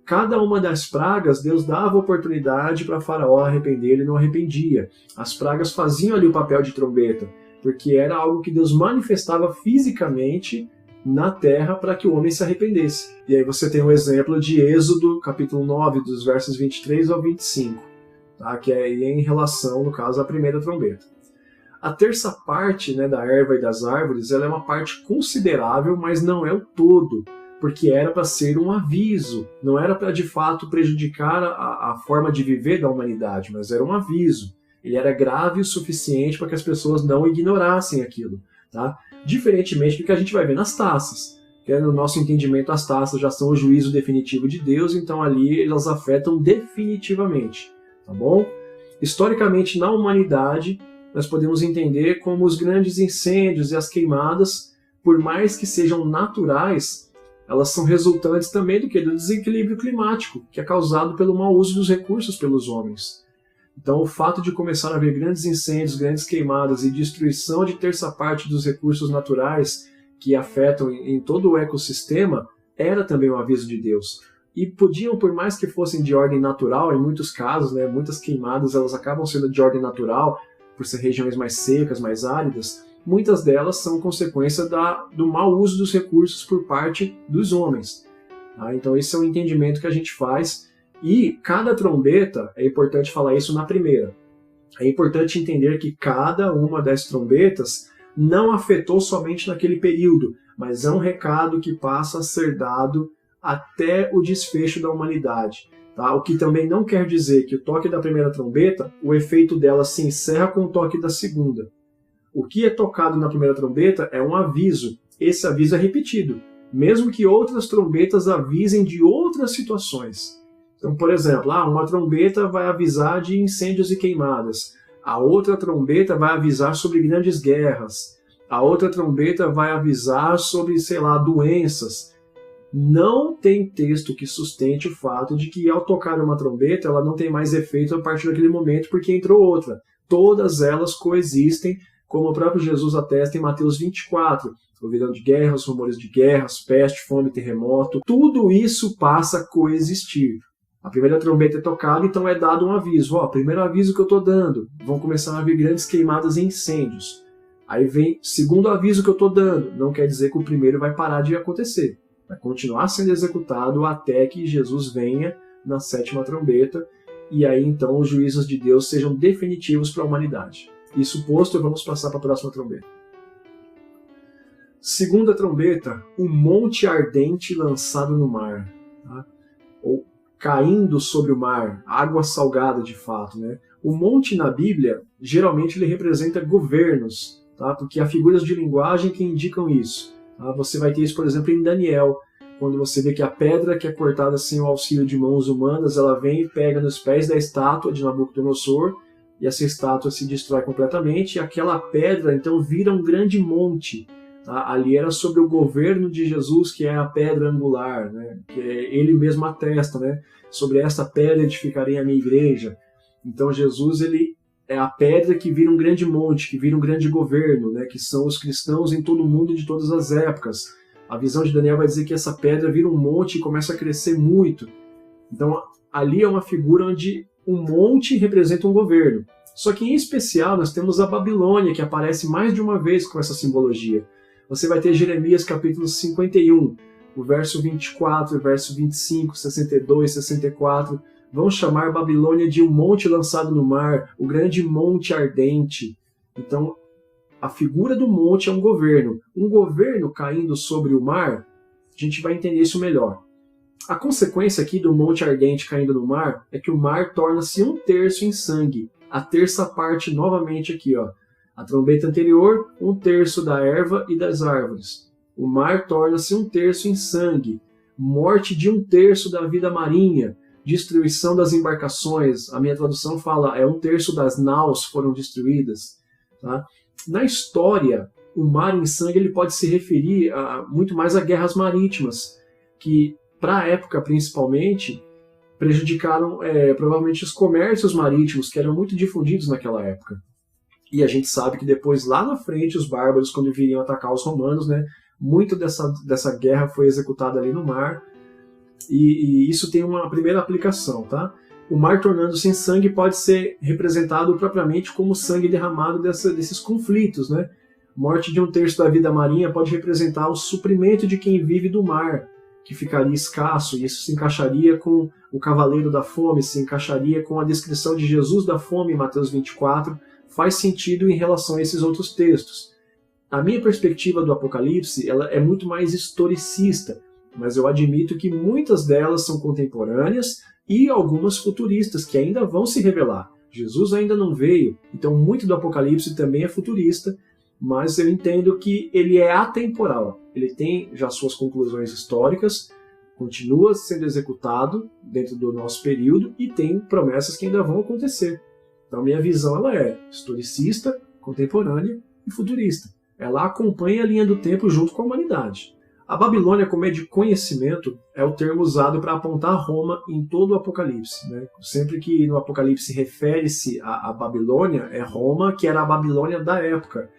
Cada uma das pragas, Deus dava oportunidade para Faraó arrepender, ele não arrependia. As pragas faziam ali o papel de trombeta, porque era algo que Deus manifestava fisicamente na terra para que o homem se arrependesse. E aí você tem um exemplo de Êxodo, capítulo 9, dos versos 23 ao 25, tá? Que é em relação, no caso, à primeira trombeta. A terça parte, né, da erva e das árvores, ela é uma parte considerável, mas não é o todo, porque era para ser um aviso, não era para de fato prejudicar a forma de viver da humanidade, mas era um aviso. Ele era grave o suficiente para que as pessoas não ignorassem aquilo, tá? Diferentemente do que a gente vai ver nas taças, que no nosso entendimento as taças já são o juízo definitivo de Deus, então ali elas afetam definitivamente, tá bom? Historicamente, na humanidade, nós podemos entender como os grandes incêndios e as queimadas, por mais que sejam naturais, elas são resultantes também do desequilíbrio climático, que é causado pelo mau uso dos recursos pelos homens. Então, o fato de começar a haver grandes incêndios, grandes queimadas e destruição de terça parte dos recursos naturais que afetam em todo o ecossistema, era também um aviso de Deus. E podiam, por mais que fossem de ordem natural, em muitos casos, né, muitas queimadas elas acabam sendo de ordem natural, por ser regiões mais secas, mais áridas, muitas delas são consequência do mau uso dos recursos por parte dos homens. Tá? Então esse é um entendimento que a gente faz, e cada trombeta, é importante falar isso na primeira, é importante entender que cada uma das trombetas não afetou somente naquele período, mas é um recado que passa a ser dado até o desfecho da humanidade. Tá? O que também não quer dizer que o toque da primeira trombeta, o efeito dela se encerra com o toque da segunda. O que é tocado na primeira trombeta é um aviso. Esse aviso é repetido, mesmo que outras trombetas avisem de outras situações. Então, por exemplo, uma trombeta vai avisar de incêndios e queimadas. A outra trombeta vai avisar sobre grandes guerras. A outra trombeta vai avisar sobre, sei lá, doenças. Não tem texto que sustente o fato de que ao tocar uma trombeta ela não tem mais efeito a partir daquele momento porque entrou outra. Todas elas coexistem, como o próprio Jesus atesta em Mateus 24. Ouvirão de guerras, rumores de guerras, peste, fome, terremoto. Tudo isso passa a coexistir. A primeira trombeta é tocada, então é dado um aviso. Primeiro aviso que eu estou dando. Vão começar a haver grandes queimadas e incêndios. Aí vem segundo aviso que eu estou dando. Não quer dizer que o primeiro vai parar de acontecer. Vai continuar sendo executado até que Jesus venha na sétima trombeta. E aí então os juízos de Deus sejam definitivos para a humanidade. Isso posto, vamos passar para a próxima trombeta. Segunda trombeta, o monte ardente lançado no mar. Tá? Ou caindo sobre o mar, água salgada de fato. Né? O monte na Bíblia, geralmente ele representa governos, tá? Porque há figuras de linguagem que indicam isso. Tá? Você vai ter isso, por exemplo, em Daniel, quando você vê que a pedra que é cortada sem o auxílio de mãos humanas, ela vem e pega nos pés da estátua de Nabucodonosor, e essa estátua se destrói completamente, e aquela pedra então vira um grande monte. Tá? Ali era sobre o governo de Jesus, que é a pedra angular, né? Que ele mesmo atesta, né? Sobre essa pedra edificarei a minha igreja. Então Jesus ele é a pedra que vira um grande monte, que vira um grande governo, né? Que são os cristãos em todo o mundo de todas as épocas. A visão de Daniel vai dizer que essa pedra vira um monte e começa a crescer muito. Então ali é uma figura onde um monte representa um governo. Só que em especial nós temos a Babilônia, que aparece mais de uma vez com essa simbologia. Você vai ter Jeremias capítulo 51, o verso 24, o verso 25, 62, 64, vão chamar Babilônia de um monte lançado no mar, o grande monte ardente. Então, a figura do monte é um governo. Um governo caindo sobre o mar, a gente vai entender isso melhor. A consequência aqui do monte ardente caindo no mar é que o mar torna-se 1/3 em sangue. A terça parte novamente aqui, ó. A trombeta anterior, 1/3 da erva e das árvores. O mar torna-se 1/3 em sangue. Morte de 1/3 da vida marinha. Destruição das embarcações. A minha tradução fala, 1/3 das naus foram destruídas. Tá? Na história, o mar em sangue ele pode se referir muito mais a guerras marítimas, que, para a época principalmente, prejudicaram provavelmente os comércios marítimos, que eram muito difundidos naquela época. E a gente sabe que depois, lá na frente, os bárbaros, quando viriam atacar os romanos, né, muito dessa guerra foi executada ali no mar, e isso tem uma primeira aplicação. Tá? O mar tornando-se em sangue pode ser representado propriamente como sangue derramado desses conflitos. Né? Morte de 1/3 da vida marinha pode representar o suprimento de quem vive do mar, que ficaria escasso, e isso se encaixaria com o cavaleiro da fome, se encaixaria com a descrição de Jesus da fome em Mateus 24, faz sentido em relação a esses outros textos. A minha perspectiva do Apocalipse ela é muito mais historicista, mas eu admito que muitas delas são contemporâneas e algumas futuristas, que ainda vão se revelar. Jesus ainda não veio, então muito do Apocalipse também é futurista, mas eu entendo que ele é atemporal. Ele tem já suas conclusões históricas, continua sendo executado dentro do nosso período e tem promessas que ainda vão acontecer. Então, minha visão ela é historicista, contemporânea e futurista. Ela acompanha a linha do tempo junto com a humanidade. A Babilônia, como é de conhecimento, é o termo usado para apontar Roma em todo o Apocalipse, né? Sempre que no Apocalipse refere-se à Babilônia, é Roma, que era a Babilônia da época,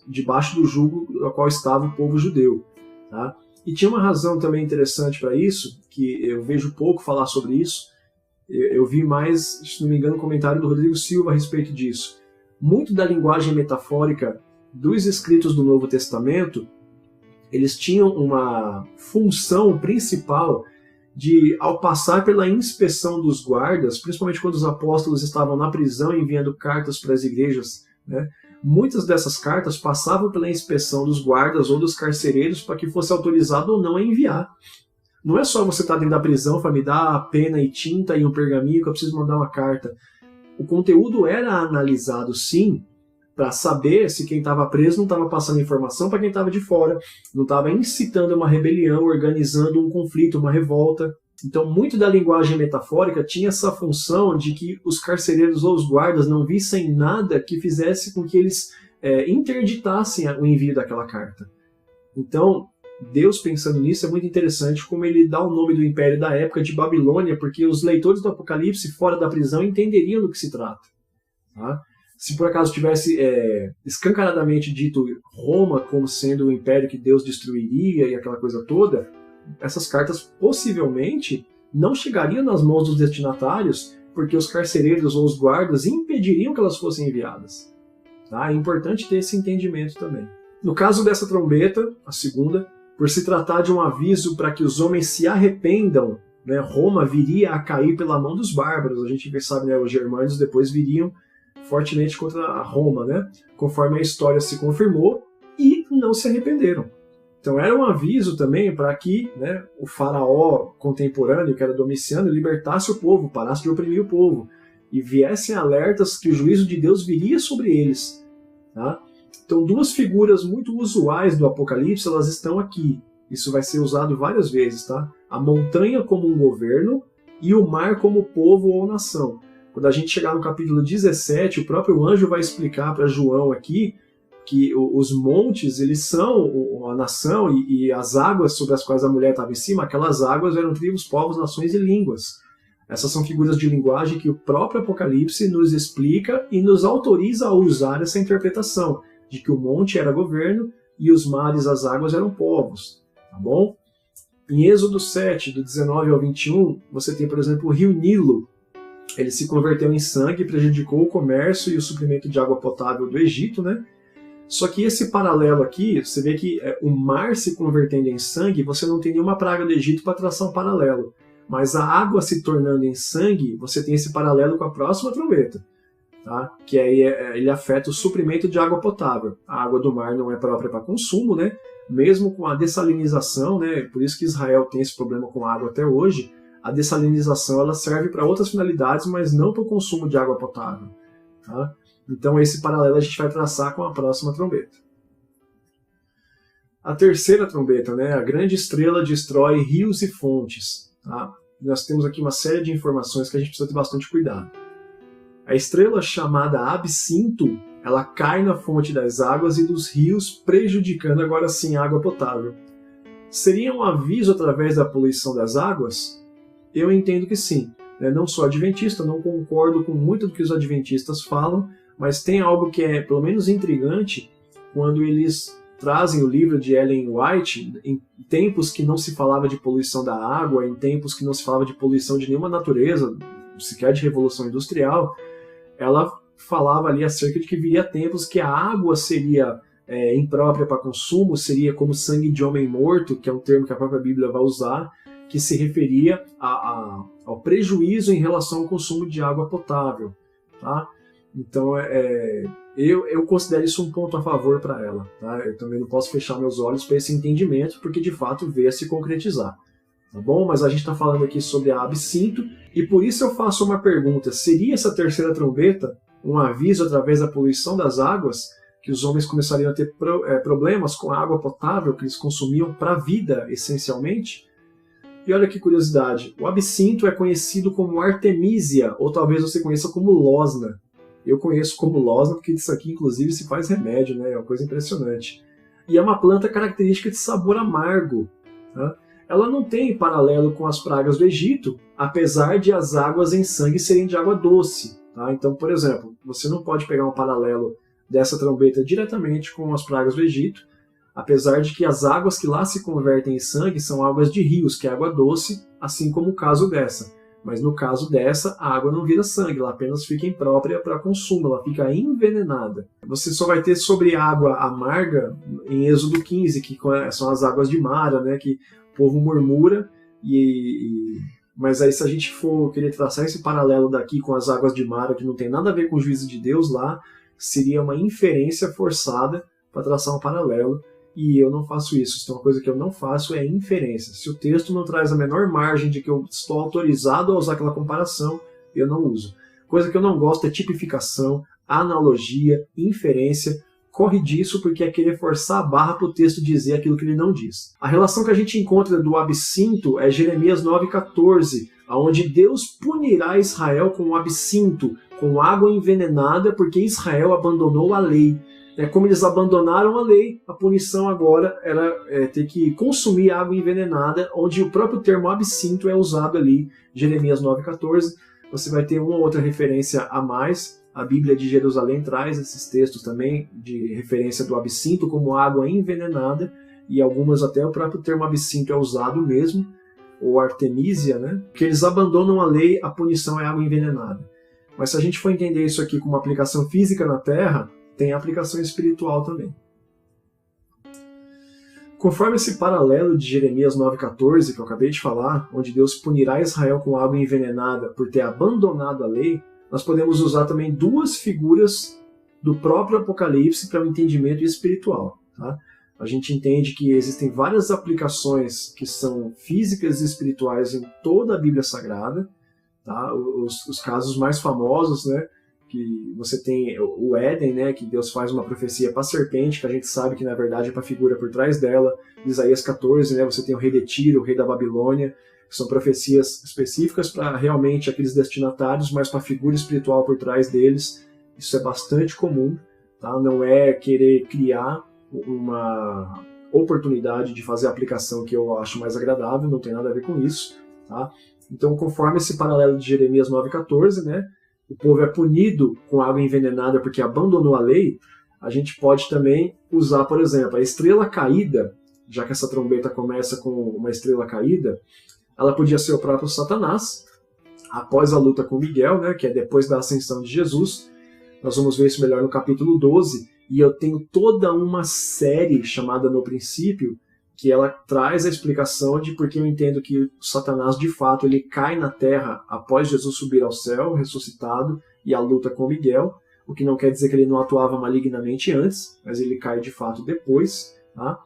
debaixo do jugo do qual estava o povo judeu. Tá? E tinha uma razão também interessante para isso, que eu vejo pouco falar sobre isso. Eu vi mais, se não me engano, um comentário do Rodrigo Silva a respeito disso. Muito da linguagem metafórica dos escritos do Novo Testamento, eles tinham uma função principal de, ao passar pela inspeção dos guardas, principalmente quando os apóstolos estavam na prisão enviando cartas para as igrejas, né, muitas dessas cartas passavam pela inspeção dos guardas ou dos carcereiros para que fosse autorizado ou não a enviar. Não é só você estar dentro da prisão, para me dar pena e tinta e um pergaminho que eu preciso mandar uma carta. O conteúdo era analisado, sim, para saber se quem estava preso não estava passando informação para quem estava de fora, não estava incitando uma rebelião, organizando um conflito, uma revolta. Então, muito da linguagem metafórica tinha essa função de que os carcereiros ou os guardas não vissem nada que fizesse com que eles interditassem o envio daquela carta. Então, Deus, pensando nisso, é muito interessante como ele dá o nome do império da época de Babilônia, porque os leitores do Apocalipse, fora da prisão, entenderiam do que se trata. Tá? Se por acaso tivesse escancaradamente dito Roma como sendo o império que Deus destruiria e aquela coisa toda, essas cartas possivelmente não chegariam nas mãos dos destinatários, porque os carcereiros ou os guardas impediriam que elas fossem enviadas. Tá? É importante ter esse entendimento também. No caso dessa trombeta, a segunda, por se tratar de um aviso para que os homens se arrependam, né, Roma viria a cair pela mão dos bárbaros. A gente sabe, né, os germânicos depois viriam fortemente contra a Roma, né, conforme a história se confirmou, e não se arrependeram. Então era um aviso também para que, né, o faraó contemporâneo, que era Domiciano, libertasse o povo, parasse de oprimir o povo, e viessem alertas que o juízo de Deus viria sobre eles. Tá? Então, duas figuras muito usuais do Apocalipse, elas estão aqui. Isso vai ser usado várias vezes, tá? A montanha como um governo e o mar como povo ou nação. Quando a gente chegar no capítulo 17, o próprio anjo vai explicar para João aqui que os montes, eles são a nação e as águas sobre as quais a mulher estava em cima, aquelas águas eram tribos, povos, nações e línguas. Essas são figuras de linguagem que o próprio Apocalipse nos explica e nos autoriza a usar essa interpretação de que o monte era governo e os mares, as águas, eram povos. Tá bom? Em Êxodo 7, do 19 ao 21, você tem, por exemplo, o rio Nilo. Ele se converteu em sangue, prejudicou o comércio e o suprimento de água potável do Egito, né? Só que esse paralelo aqui, você vê que o mar se convertendo em sangue, você não tem nenhuma praga do Egito para traçar um paralelo. Mas a água se tornando em sangue, você tem esse paralelo com a próxima trombeta. Tá? Que aí ele afeta o suprimento de água potável. A água do mar não é própria para consumo, né? Mesmo com a dessalinização, né? Por isso que Israel tem esse problema com a água até hoje. A dessalinização ela serve para outras finalidades, mas não para o consumo de água potável. Tá? Então esse paralelo a gente vai traçar com a próxima trombeta. A terceira trombeta, né? A grande estrela destrói rios e fontes. Tá? Nós temos aqui uma série de informações que a gente precisa ter bastante cuidado. A estrela chamada Absinto, ela cai na fonte das águas e dos rios, prejudicando agora sim a água potável. Seria um aviso através da poluição das águas? Eu entendo que sim. Não sou adventista, não concordo com muito do que os adventistas falam, mas tem algo que é pelo menos intrigante quando eles trazem o livro de Ellen White em tempos que não se falava de poluição da água, em tempos que não se falava de poluição de nenhuma natureza, sequer de revolução industrial. Ela falava ali acerca de que viria tempos que a água seria imprópria para consumo, seria como sangue de homem morto, que é um termo que a própria Bíblia vai usar, que se referia ao prejuízo em relação ao consumo de água potável. Tá? Então, eu considero isso um ponto a favor para ela. Tá? Eu também não posso fechar meus olhos para esse entendimento, porque de fato veio a se concretizar. Tá bom? Mas a gente está falando aqui sobre a Absinto, e por isso eu faço uma pergunta. Seria essa terceira trombeta um aviso através da poluição das águas? que os homens começariam a ter problemas com a água potável que eles consumiam para a vida, essencialmente. E olha que curiosidade, o absinto é conhecido como artemisia, ou talvez você conheça como losna. Eu conheço como losna porque disso aqui, inclusive, se faz remédio, né? É uma coisa impressionante. E é uma planta característica de sabor amargo. Tá? Ela não tem paralelo com as pragas do Egito, apesar de as águas em sangue serem de água doce. Tá? Então, por exemplo, você não pode pegar um paralelo dessa trombeta diretamente com as pragas do Egito, apesar de que as águas que lá se convertem em sangue são águas de rios, que é água doce, assim como o caso dessa. Mas no caso dessa, a água não vira sangue, ela apenas fica imprópria para consumo, ela fica envenenada. Você só vai ter sobre água amarga em Êxodo 15, que são as águas de Mara, né, que o povo murmura, mas aí se a gente for querer traçar esse paralelo daqui com as águas de Mara, que não tem nada a ver com o juízo de Deus lá, seria uma inferência forçada para traçar um paralelo. E eu não faço isso. Então, uma coisa que eu não faço é inferência. Se o texto não traz a menor margem de que eu estou autorizado a usar aquela comparação, eu não uso. Coisa que eu não gosto é tipificação, analogia, inferência. Corre disso porque é querer forçar a barra para o texto dizer aquilo que ele não diz. A relação que a gente encontra do absinto é Jeremias 9,14, onde Deus punirá Israel com o absinto, com água envenenada, porque Israel abandonou a lei. Como eles abandonaram a lei, a punição agora era ter que consumir água envenenada, onde o próprio termo absinto é usado ali, Jeremias 9,14. Você vai ter uma ou outra referência a mais. A Bíblia de Jerusalém traz esses textos também de referência do absinto como água envenenada, e algumas até o próprio termo absinto é usado mesmo, ou artemisia, né? Que eles abandonam a lei, a punição é água envenenada. Mas se a gente for entender isso aqui como uma aplicação física na Terra, tem aplicação espiritual também. Conforme esse paralelo de Jeremias 9,14, que eu acabei de falar, onde Deus punirá Israel com água envenenada por ter abandonado a lei, nós podemos usar também duas figuras do próprio Apocalipse para o entendimento espiritual. Tá? A gente entende que existem várias aplicações que são físicas e espirituais em toda a Bíblia Sagrada. Tá? Os casos mais famosos, né? Que você tem o Éden, né, que Deus faz uma profecia para a serpente, que a gente sabe que na verdade é para a figura por trás dela. Isaías 14, né, você tem o rei de Tiro, o rei da Babilônia, que são profecias específicas para realmente aqueles destinatários, mas para a figura espiritual por trás deles. Isso é bastante comum, tá? Não é querer criar uma oportunidade de fazer a aplicação que eu acho mais agradável, não tem nada a ver com isso. Tá? Então, conforme esse paralelo de Jeremias 9,14, né, o povo é punido com água envenenada porque abandonou a lei, a gente pode também usar, por exemplo, a estrela caída, já que essa trombeta começa com uma estrela caída, ela podia ser o próprio Satanás, após a luta com Miguel, né, que é depois da ascensão de Jesus. Nós vamos ver isso melhor no capítulo 12, e eu tenho toda uma série chamada No Princípio, que ela traz a explicação de porque eu entendo que o Satanás, de fato, ele cai na terra após Jesus subir ao céu, ressuscitado, e a luta com Miguel, o que não quer dizer que ele não atuava malignamente antes, mas ele cai de fato depois. Tá?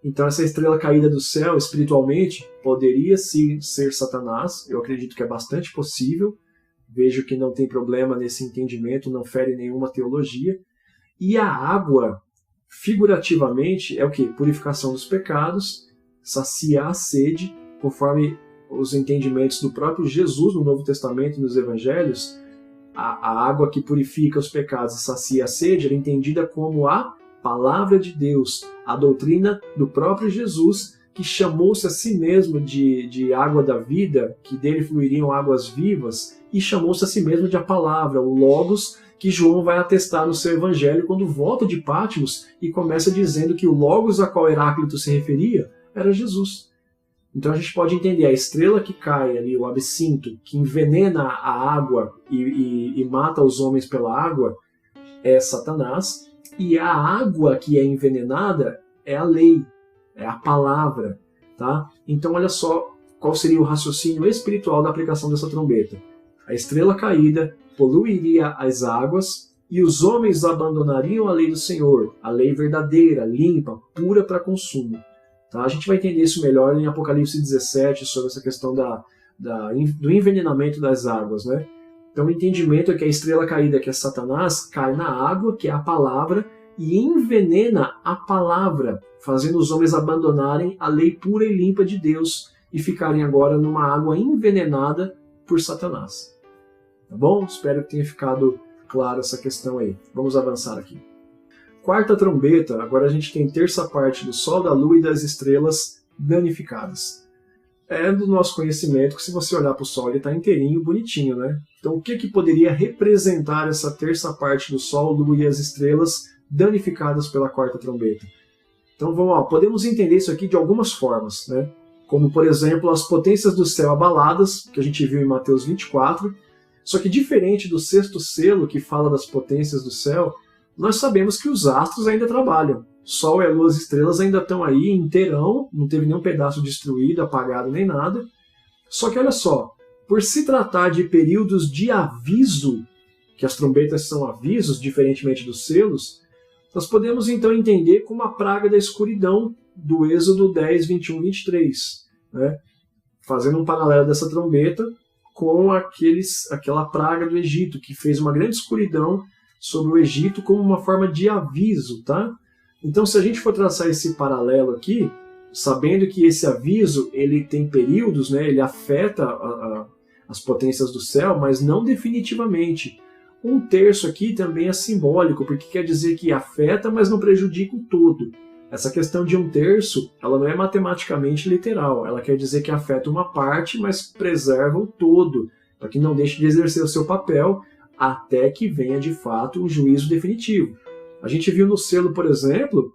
Então essa estrela caída do céu, espiritualmente, poderia sim ser Satanás. Eu acredito que é bastante possível. Vejo que não tem problema nesse entendimento, não fere nenhuma teologia. E a água, figurativamente, é o que? Purificação dos pecados, sacia a sede, conforme os entendimentos do próprio Jesus no Novo Testamento e nos Evangelhos. A água que purifica os pecados e sacia a sede era entendida como a Palavra de Deus, a doutrina do próprio Jesus, que chamou-se a si mesmo de água da vida, que dele fluiriam águas vivas, e chamou-se a si mesmo de a Palavra, o Logos, que João vai atestar no seu Evangelho quando volta de Patmos e começa dizendo que o Logos a qual Heráclito se referia era Jesus. Então a gente pode entender a estrela que cai ali, o absinto, que envenena a água e mata os homens pela água, é Satanás, e a água que é envenenada é a lei, é a palavra. Tá? Então olha só qual seria o raciocínio espiritual da aplicação dessa trombeta. A estrela caída poluiria as águas e os homens abandonariam a lei do Senhor, a lei verdadeira, limpa, pura para consumo. Tá? A gente vai entender isso melhor em Apocalipse 17, sobre essa questão do envenenamento das águas. Né? Então o entendimento é que a estrela caída, que é Satanás, cai na água, que é a palavra, e envenena a palavra, fazendo os homens abandonarem a lei pura e limpa de Deus e ficarem agora numa água envenenada por Satanás. Tá bom? Espero que tenha ficado claro essa questão aí. Vamos avançar aqui. Quarta trombeta, agora a gente tem terça parte do Sol, da Lua e das estrelas danificadas. É do nosso conhecimento que se você olhar para o Sol ele está inteirinho, bonitinho, né? Então o que poderia representar essa terça parte do Sol, Lua e as estrelas danificadas pela quarta trombeta? Então vamos lá, podemos entender isso aqui de algumas formas, né? Como por exemplo as potências do céu abaladas, que a gente viu em Mateus 24, só que diferente do sexto selo que fala das potências do céu, nós sabemos que os astros ainda trabalham. Sol e a Lua, as estrelas ainda estão aí inteirão, não teve nenhum pedaço destruído, apagado nem nada. Só que olha só, por se tratar de períodos de aviso, que as trombetas são avisos, diferentemente dos selos, nós podemos então entender como a praga da escuridão do Êxodo 10, 21, 23, né? Fazendo um paralelo dessa trombeta com aquela praga do Egito, que fez uma grande escuridão sobre o Egito como uma forma de aviso, tá? Então, se a gente for traçar esse paralelo aqui, sabendo que esse aviso ele tem períodos, né, ele afeta as potências do céu, mas não definitivamente. Um terço aqui também é simbólico, porque quer dizer que afeta, mas não prejudica o todo. Essa questão de um terço, ela não é matematicamente literal, ela quer dizer que afeta uma parte, mas preserva o todo, para que não deixe de exercer o seu papel até que venha de fato um juízo definitivo. A gente viu no selo, por exemplo,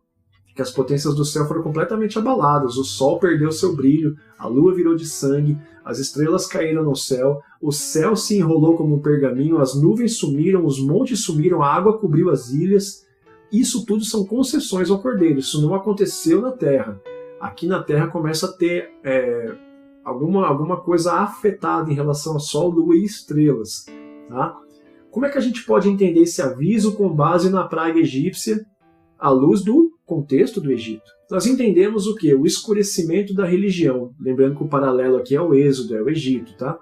que as potências do céu foram completamente abaladas. O Sol perdeu seu brilho, a Lua virou de sangue, as estrelas caíram no céu, o céu se enrolou como um pergaminho, as nuvens sumiram, os montes sumiram, a água cobriu as ilhas. Isso tudo são concessões ao Cordeiro, isso não aconteceu na Terra. Aqui na Terra começa a ter alguma coisa afetada em relação a Sol, Lua e estrelas. Tá? Como é que a gente pode entender esse aviso com base na praga egípcia à luz do contexto do Egito? Nós entendemos o quê? O escurecimento da religião. Lembrando que o paralelo aqui é o Êxodo, é o Egito, tá?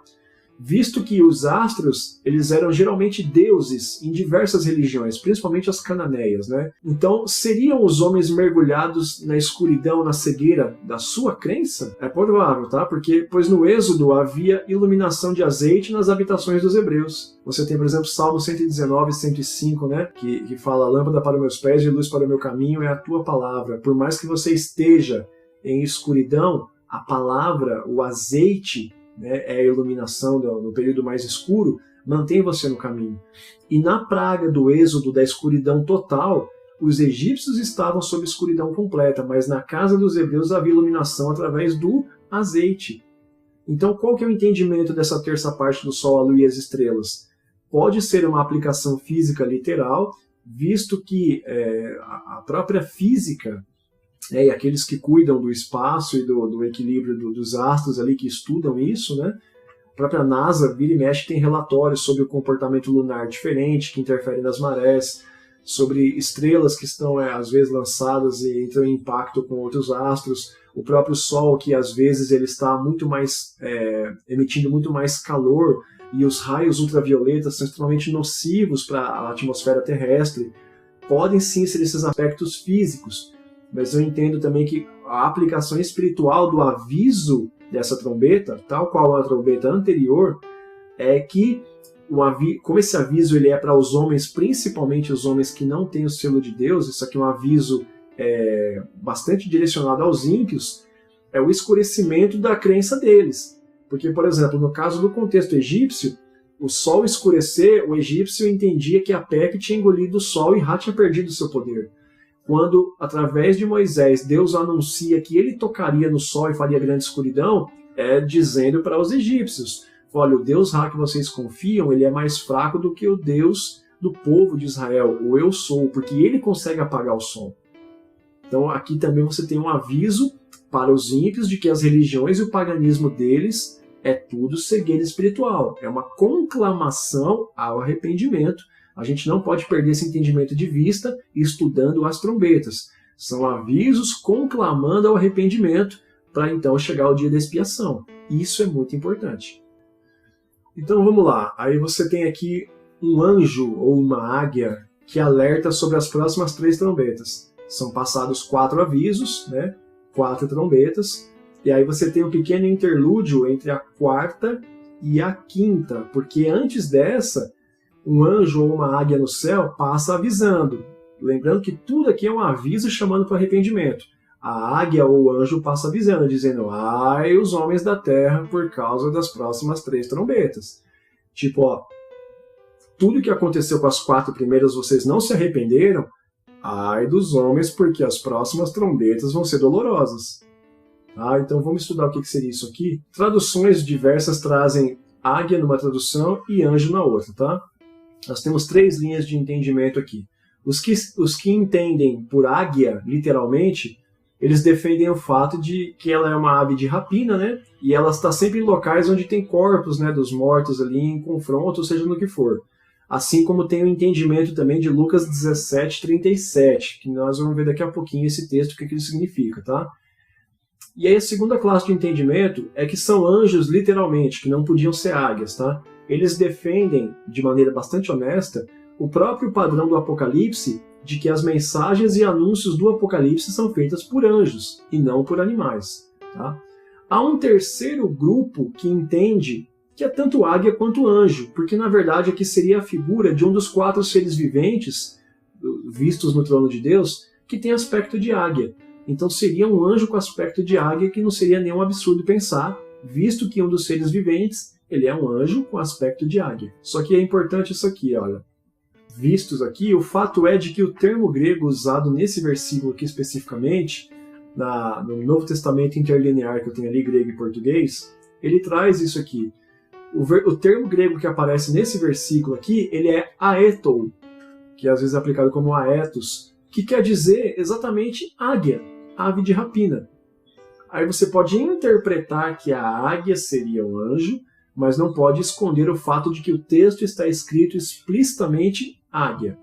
Visto que os astros, eles eram geralmente deuses em diversas religiões, principalmente as cananeias, né? Então, seriam os homens mergulhados na escuridão, na cegueira da sua crença? É provável, tá? Pois no Êxodo havia iluminação de azeite nas habitações dos hebreus. Você tem, por exemplo, Salmo 119, 105, né? Que fala, lâmpada para os meus pés e luz para o meu caminho é a tua palavra. Por mais que você esteja em escuridão, a palavra, o azeite, né, é a iluminação no período mais escuro, mantém você no caminho. E na praga do Êxodo, da escuridão total, os egípcios estavam sob escuridão completa, mas na casa dos hebreus havia iluminação através do azeite. Então, qual que é o entendimento dessa terça parte do Sol, a Lua e as estrelas? Pode ser uma aplicação física literal, visto que a própria física, e aqueles que cuidam do espaço e do equilíbrio dos astros ali, que estudam isso, né? A própria NASA, vira e mexe, tem relatórios sobre o comportamento lunar diferente, que interfere nas marés, sobre estrelas que estão, às vezes, lançadas e entram em impacto com outros astros, o próprio Sol, que às vezes ele está muito mais, emitindo muito mais calor, e os raios ultravioletas são extremamente nocivos para a atmosfera terrestre. Podem sim ser esses aspectos físicos, mas eu entendo também que a aplicação espiritual do aviso dessa trombeta, tal qual a trombeta anterior, é que como esse aviso ele é para os homens, principalmente os homens que não têm o selo de Deus, isso aqui é um aviso bastante direcionado aos ímpios, é o escurecimento da crença deles. Porque, por exemplo, no caso do contexto egípcio, o sol escurecer, o egípcio entendia que a Pepe tinha engolido o sol e Ra tinha perdido o seu poder. Quando, através de Moisés, Deus anuncia que ele tocaria no sol e faria grande escuridão, dizendo para os egípcios, olha, o Deus Ra que vocês confiam, ele é mais fraco do que o Deus do povo de Israel, o Eu Sou, porque ele consegue apagar o sol. Então aqui também você tem um aviso para os ímpios de que as religiões e o paganismo deles é tudo cegueira espiritual, é uma conclamação ao arrependimento. A gente não pode perder esse entendimento de vista estudando as trombetas. São avisos conclamando ao arrependimento para então chegar ao dia da expiação. Isso é muito importante. Então vamos lá. Aí você tem aqui um anjo ou uma águia que alerta sobre as próximas 3 trombetas. São passados 4 avisos, né? 4 trombetas, e aí você tem um pequeno interlúdio entre a 4ª e a 5ª, porque antes dessa, um anjo ou uma águia no céu passa avisando. Lembrando que tudo aqui é um aviso chamando para arrependimento. A águia ou o anjo passa avisando, dizendo: ai, os homens da terra por causa das próximas 3 trombetas. Tipo, ó, tudo que aconteceu com as 4 primeiras vocês não se arrependeram, ai dos homens, porque as próximas trombetas vão ser dolorosas. Então vamos estudar o que seria isso aqui. Traduções diversas trazem águia numa tradução e anjo na outra, tá? Nós temos 3 linhas de entendimento aqui. Os que entendem por águia, literalmente, eles defendem o fato de que ela é uma ave de rapina, né? E ela está sempre em locais onde tem corpos, né, dos mortos ali em confronto, ou seja, no que for. Assim como tem o entendimento também de Lucas 17:37, que nós vamos ver daqui a pouquinho esse texto, o que ele significa, tá? E aí a segunda classe de entendimento é que são anjos literalmente, que não podiam ser águias, tá? Eles defendem, de maneira bastante honesta, o próprio padrão do Apocalipse de que as mensagens e anúncios do Apocalipse são feitas por anjos e não por animais, tá? Há um terceiro grupo que entende que é tanto águia quanto anjo, porque na verdade aqui seria a figura de um dos 4 seres viventes vistos no trono de Deus que tem aspecto de águia. Então seria um anjo com aspecto de águia, que não seria nenhum absurdo pensar, visto que um dos seres viventes ele é um anjo com aspecto de águia. Só que é importante isso aqui, olha. Vistos aqui, o fato é de que o termo grego usado nesse versículo aqui especificamente, no Novo Testamento interlinear que eu tenho ali, grego e português, ele traz isso aqui. O termo grego que aparece nesse versículo aqui, ele é aetou, que às vezes é aplicado como aetos, que quer dizer exatamente águia, ave de rapina. Aí você pode interpretar que a águia seria um anjo, mas não pode esconder o fato de que o texto está escrito explicitamente águia.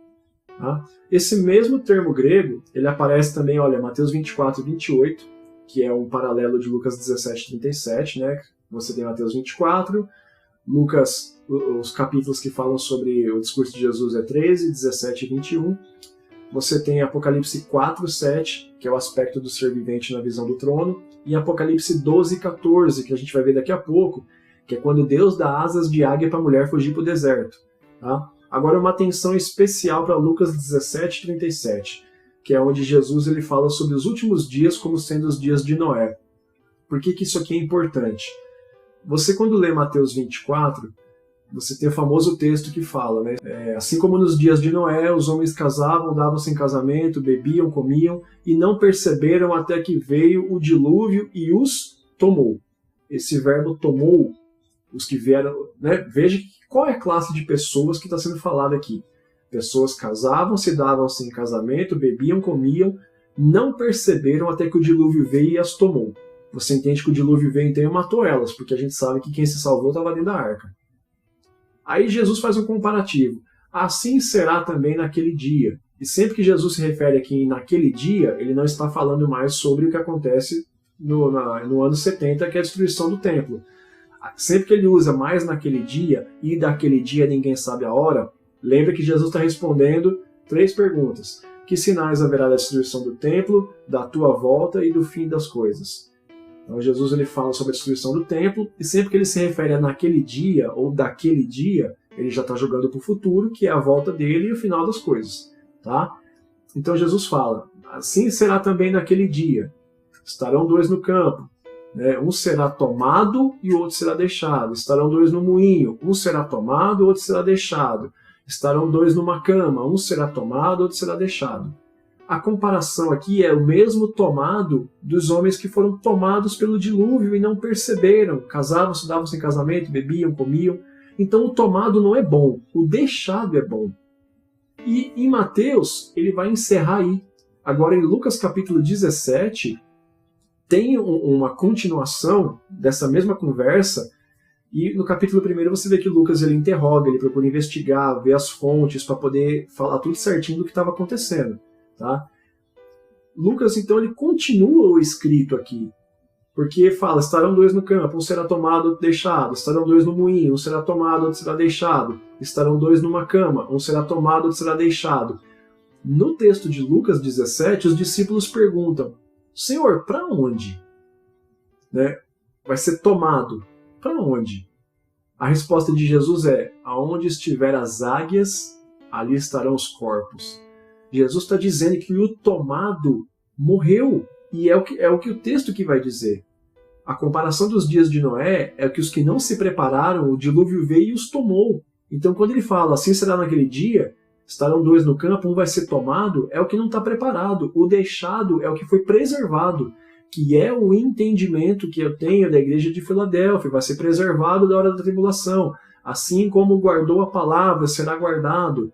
Tá? Esse mesmo termo grego, ele aparece também, olha, Mateus 24:28, que é um paralelo de Lucas 17:37, né? Você tem Mateus 24, Lucas, os capítulos que falam sobre o discurso de Jesus é 13, 17 e 21. Você tem Apocalipse 4:7, que é o aspecto do ser vivente na visão do trono, e Apocalipse 12:14, que a gente vai ver daqui a pouco, que é quando Deus dá asas de águia para a mulher fugir para o deserto. Tá? Agora uma atenção especial para Lucas 17:37, que é onde Jesus ele fala sobre os últimos dias como sendo os dias de Noé. Por que isso aqui é importante? Você, quando lê Mateus 24, você tem o famoso texto que fala, né? Assim como nos dias de Noé, os homens casavam, davam-se em casamento, bebiam, comiam, e não perceberam até que veio o dilúvio e os tomou. Esse verbo tomou, os que vieram, né? Veja qual é a classe de pessoas que está sendo falada aqui. Pessoas casavam-se, davam-se em casamento, bebiam, comiam, não perceberam até que o dilúvio veio e as tomou. Você entende que o dilúvio veio então e matou elas, porque a gente sabe que quem se salvou estava dentro da arca. Aí Jesus faz um comparativo. Assim será também naquele dia. E sempre que Jesus se refere aqui naquele dia, ele não está falando mais sobre o que acontece no ano 70, que é a destruição do templo. Sempre que ele usa mais naquele dia, e daquele dia ninguém sabe a hora, lembra que Jesus está respondendo 3 perguntas. Que sinais haverá da destruição do templo, da tua volta e do fim das coisas? Então Jesus ele fala sobre a destruição do templo, e sempre que ele se refere a naquele dia ou daquele dia, ele já está jogando para o futuro, que é a volta dele e o final das coisas. Tá? Então Jesus fala, assim será também naquele dia. Estarão 2 no campo, né? Um será tomado e o outro será deixado. Estarão 2 no moinho, um será tomado, o outro será deixado. Estarão 2 numa cama, um será tomado, o outro será deixado. A comparação aqui é o mesmo tomado dos homens que foram tomados pelo dilúvio e não perceberam. Casavam-se, davam-se em casamento, bebiam, comiam. Então o tomado não é bom, o deixado é bom. E em Mateus, ele vai encerrar aí. Agora em Lucas capítulo 17, tem uma continuação dessa mesma conversa, e no capítulo 1 você vê que Lucas ele interroga, ele procura investigar, ver as fontes para poder falar tudo certinho do que estava acontecendo. Tá? Lucas, então, ele continua o escrito aqui. Porque fala, estarão 2 no campo, um será tomado, outro deixado. Estarão 2 no moinho, um será tomado, outro será deixado. Estarão 2 numa cama, um será tomado, outro será deixado. No texto de Lucas 17, os discípulos perguntam, Senhor, para onde? Né? Vai ser tomado. Para onde? A resposta de Jesus é, aonde estiver as águias, ali estarão os corpos. Jesus está dizendo que o tomado morreu. E é o que o texto que vai dizer. A comparação dos dias de Noé é que os que não se prepararam, o dilúvio veio e os tomou. Então quando ele fala, assim será naquele dia, estarão 2 no campo, um vai ser tomado, é o que não está preparado. O deixado é o que foi preservado, que é o entendimento que eu tenho da igreja de Filadélfia, vai ser preservado da hora da tribulação. Assim como guardou a palavra, será guardado.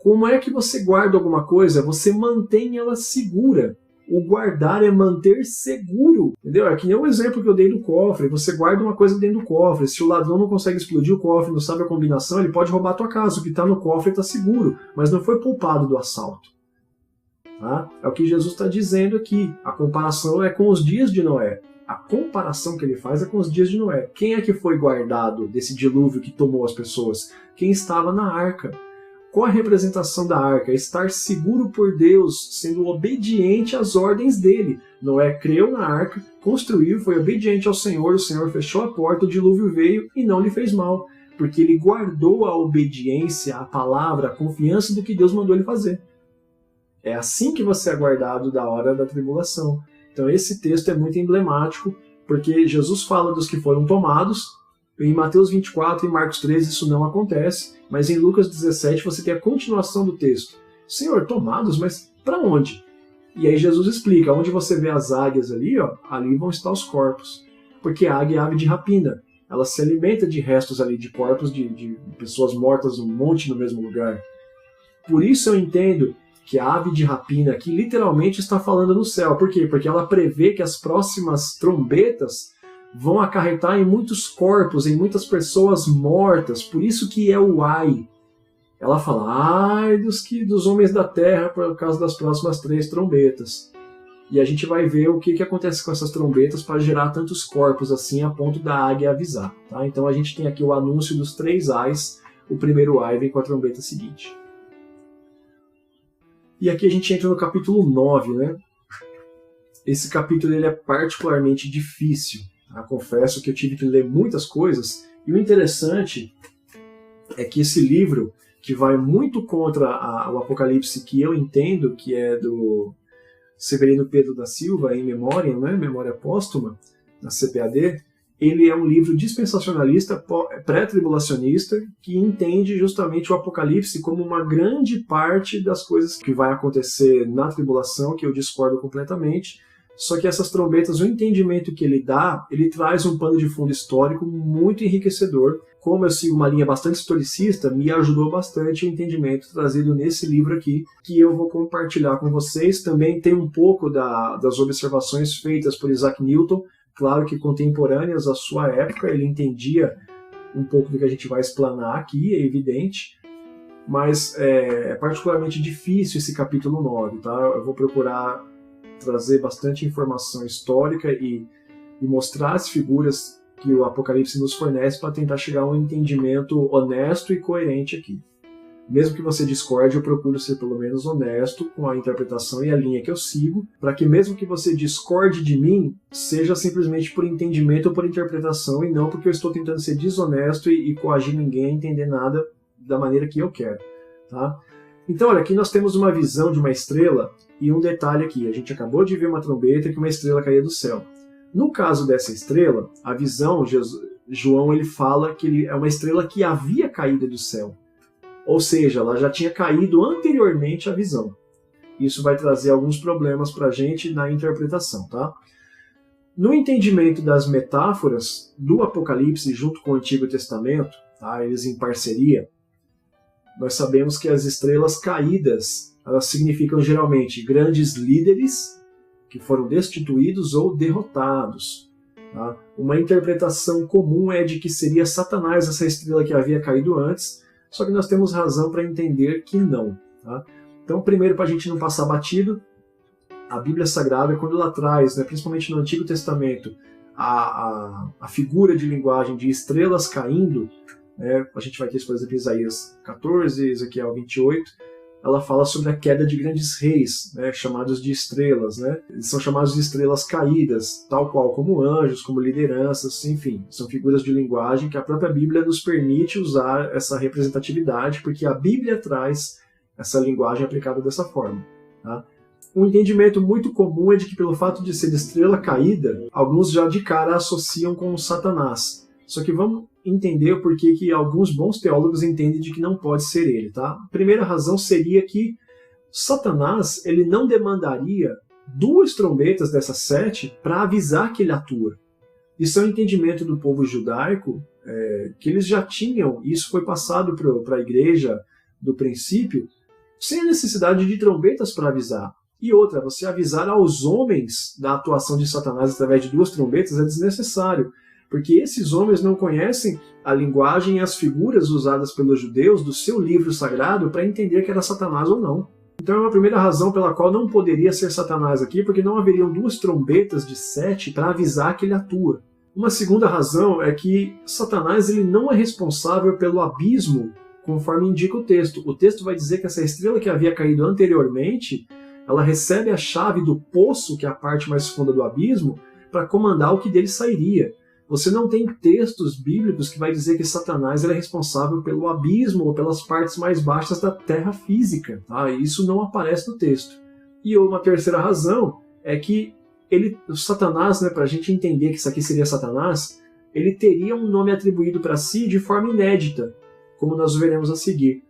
Como é que você guarda alguma coisa? Você mantém ela segura. O guardar é manter seguro, entendeu? É que nem o exemplo que eu dei do cofre. Você guarda uma coisa dentro do cofre. Se o ladrão não consegue explodir o cofre, não sabe a combinação, ele pode roubar a tua casa. O que está no cofre está seguro, mas não foi poupado do assalto. Tá? É o que Jesus está dizendo aqui. A comparação é com os dias de Noé. A comparação que ele faz é com os dias de Noé. Quem é que foi guardado desse dilúvio que tomou as pessoas? Quem estava na arca. Qual a representação da arca? Estar seguro por Deus, sendo obediente às ordens dele. Noé creu na arca, construiu, foi obediente ao Senhor, o Senhor fechou a porta, o dilúvio veio e não lhe fez mal, porque ele guardou a obediência, a palavra, a confiança do que Deus mandou ele fazer. É assim que você é guardado da hora da tribulação. Então esse texto é muito emblemático, porque Jesus fala dos que foram tomados. Em Mateus 24 e Marcos 13 isso não acontece, mas em Lucas 17 você tem a continuação do texto. Senhor, tomados, mas para onde? E aí Jesus explica, onde você vê as águias ali, ó, ali vão estar os corpos. Porque a águia é ave de rapina. Ela se alimenta de restos ali, de corpos de pessoas mortas, um monte no mesmo lugar. Por isso eu entendo que a ave de rapina aqui literalmente está falando no céu. Por quê? Porque ela prevê que as próximas trombetas vão acarretar em muitos corpos, em muitas pessoas mortas. Por isso que é o ai. Ela fala, ai dos homens da terra por causa das próximas 3 trombetas. E a gente vai ver o que acontece com essas trombetas para gerar tantos corpos assim a ponto da águia avisar. Tá? Então a gente tem aqui o anúncio dos 3 ais. O primeiro ai vem com a trombeta seguinte. E aqui a gente entra no capítulo 9, né? Esse capítulo ele é particularmente difícil. Confesso que eu tive que ler muitas coisas, e o interessante é que esse livro, que vai muito contra o Apocalipse que eu entendo, que é do Severino Pedro da Silva, em memória, né? Memória póstuma, na CPAD, ele é um livro dispensacionalista, pré-tribulacionista, que entende justamente o Apocalipse como uma grande parte das coisas que vai acontecer na tribulação, que eu discordo completamente. Só que essas trombetas, o entendimento que ele dá, ele traz um pano de fundo histórico muito enriquecedor. Como eu sigo uma linha bastante historicista, me ajudou bastante o entendimento trazido nesse livro aqui, que eu vou compartilhar com vocês. Também tem um pouco das observações feitas por Isaac Newton, claro que contemporâneas à sua época, ele entendia um pouco do que a gente vai explanar aqui, é evidente. Mas é particularmente difícil esse capítulo 9, tá? Eu vou procurar trazer bastante informação histórica e mostrar as figuras que o Apocalipse nos fornece para tentar chegar a um entendimento honesto e coerente aqui. Mesmo que você discorde, eu procuro ser pelo menos honesto com a interpretação e a linha que eu sigo, para que mesmo que você discorde de mim, seja simplesmente por entendimento ou por interpretação, e não porque eu estou tentando ser desonesto e coagir ninguém a entender nada da maneira que eu quero. Tá? Então, olha, aqui nós temos uma visão de uma estrela, e um detalhe aqui, a gente acabou de ver uma trombeta que uma estrela caía do céu. No caso dessa estrela, a visão, João ele fala que é uma estrela que havia caído do céu. Ou seja, ela já tinha caído anteriormente à visão. Isso vai trazer alguns problemas para a gente na interpretação. Tá? No entendimento das metáforas do Apocalipse junto com o Antigo Testamento, tá? Eles em parceria, nós sabemos que as estrelas caídas, elas significam geralmente grandes líderes que foram destituídos ou derrotados. Tá? Uma interpretação comum é de que seria Satanás essa estrela que havia caído antes, só que nós temos razão para entender que não. Tá? Então, primeiro, para a gente não passar batido, a Bíblia Sagrada, quando ela traz, né, principalmente no Antigo Testamento, a figura de linguagem de estrelas caindo, a gente vai ter isso, por exemplo, em Isaías 14, Ezequiel 28, ela fala sobre a queda de grandes reis, chamados de estrelas. Eles são chamados de estrelas caídas, tal qual como anjos, como lideranças, enfim, são figuras de linguagem que a própria Bíblia nos permite usar essa representatividade, porque a Bíblia traz essa linguagem aplicada dessa forma. Tá? Um entendimento muito comum é de que, pelo fato de ser estrela caída, alguns já de cara associam com Satanás. Só que vamos entender o porquê que alguns bons teólogos entendem de que não pode ser ele. Tá? A primeira razão seria que Satanás ele não demandaria 2 trombetas dessas 7 para avisar que ele atua. Isso é um entendimento do povo judaico, que eles já tinham, isso foi passado para a igreja do princípio, sem a necessidade de trombetas para avisar. E outra, você avisar aos homens da atuação de Satanás através de 2 trombetas é desnecessário, porque esses homens não conhecem a linguagem e as figuras usadas pelos judeus do seu livro sagrado para entender que era Satanás ou não. Então é uma primeira razão pela qual não poderia ser Satanás aqui, porque não haveriam 2 trombetas de 7 para avisar que ele atua. Uma segunda razão é que Satanás ele não é responsável pelo abismo, conforme indica o texto. O texto vai dizer que essa estrela que havia caído anteriormente, ela recebe a chave do poço, que é a parte mais funda do abismo, para comandar o que dele sairia. Você não tem textos bíblicos que vai dizer que Satanás é responsável pelo abismo ou pelas partes mais baixas da terra física. Tá? Isso não aparece no texto. E uma terceira razão é que o Satanás, para a gente entender que isso aqui seria Satanás, ele teria um nome atribuído para si de forma inédita, como nós veremos a seguir.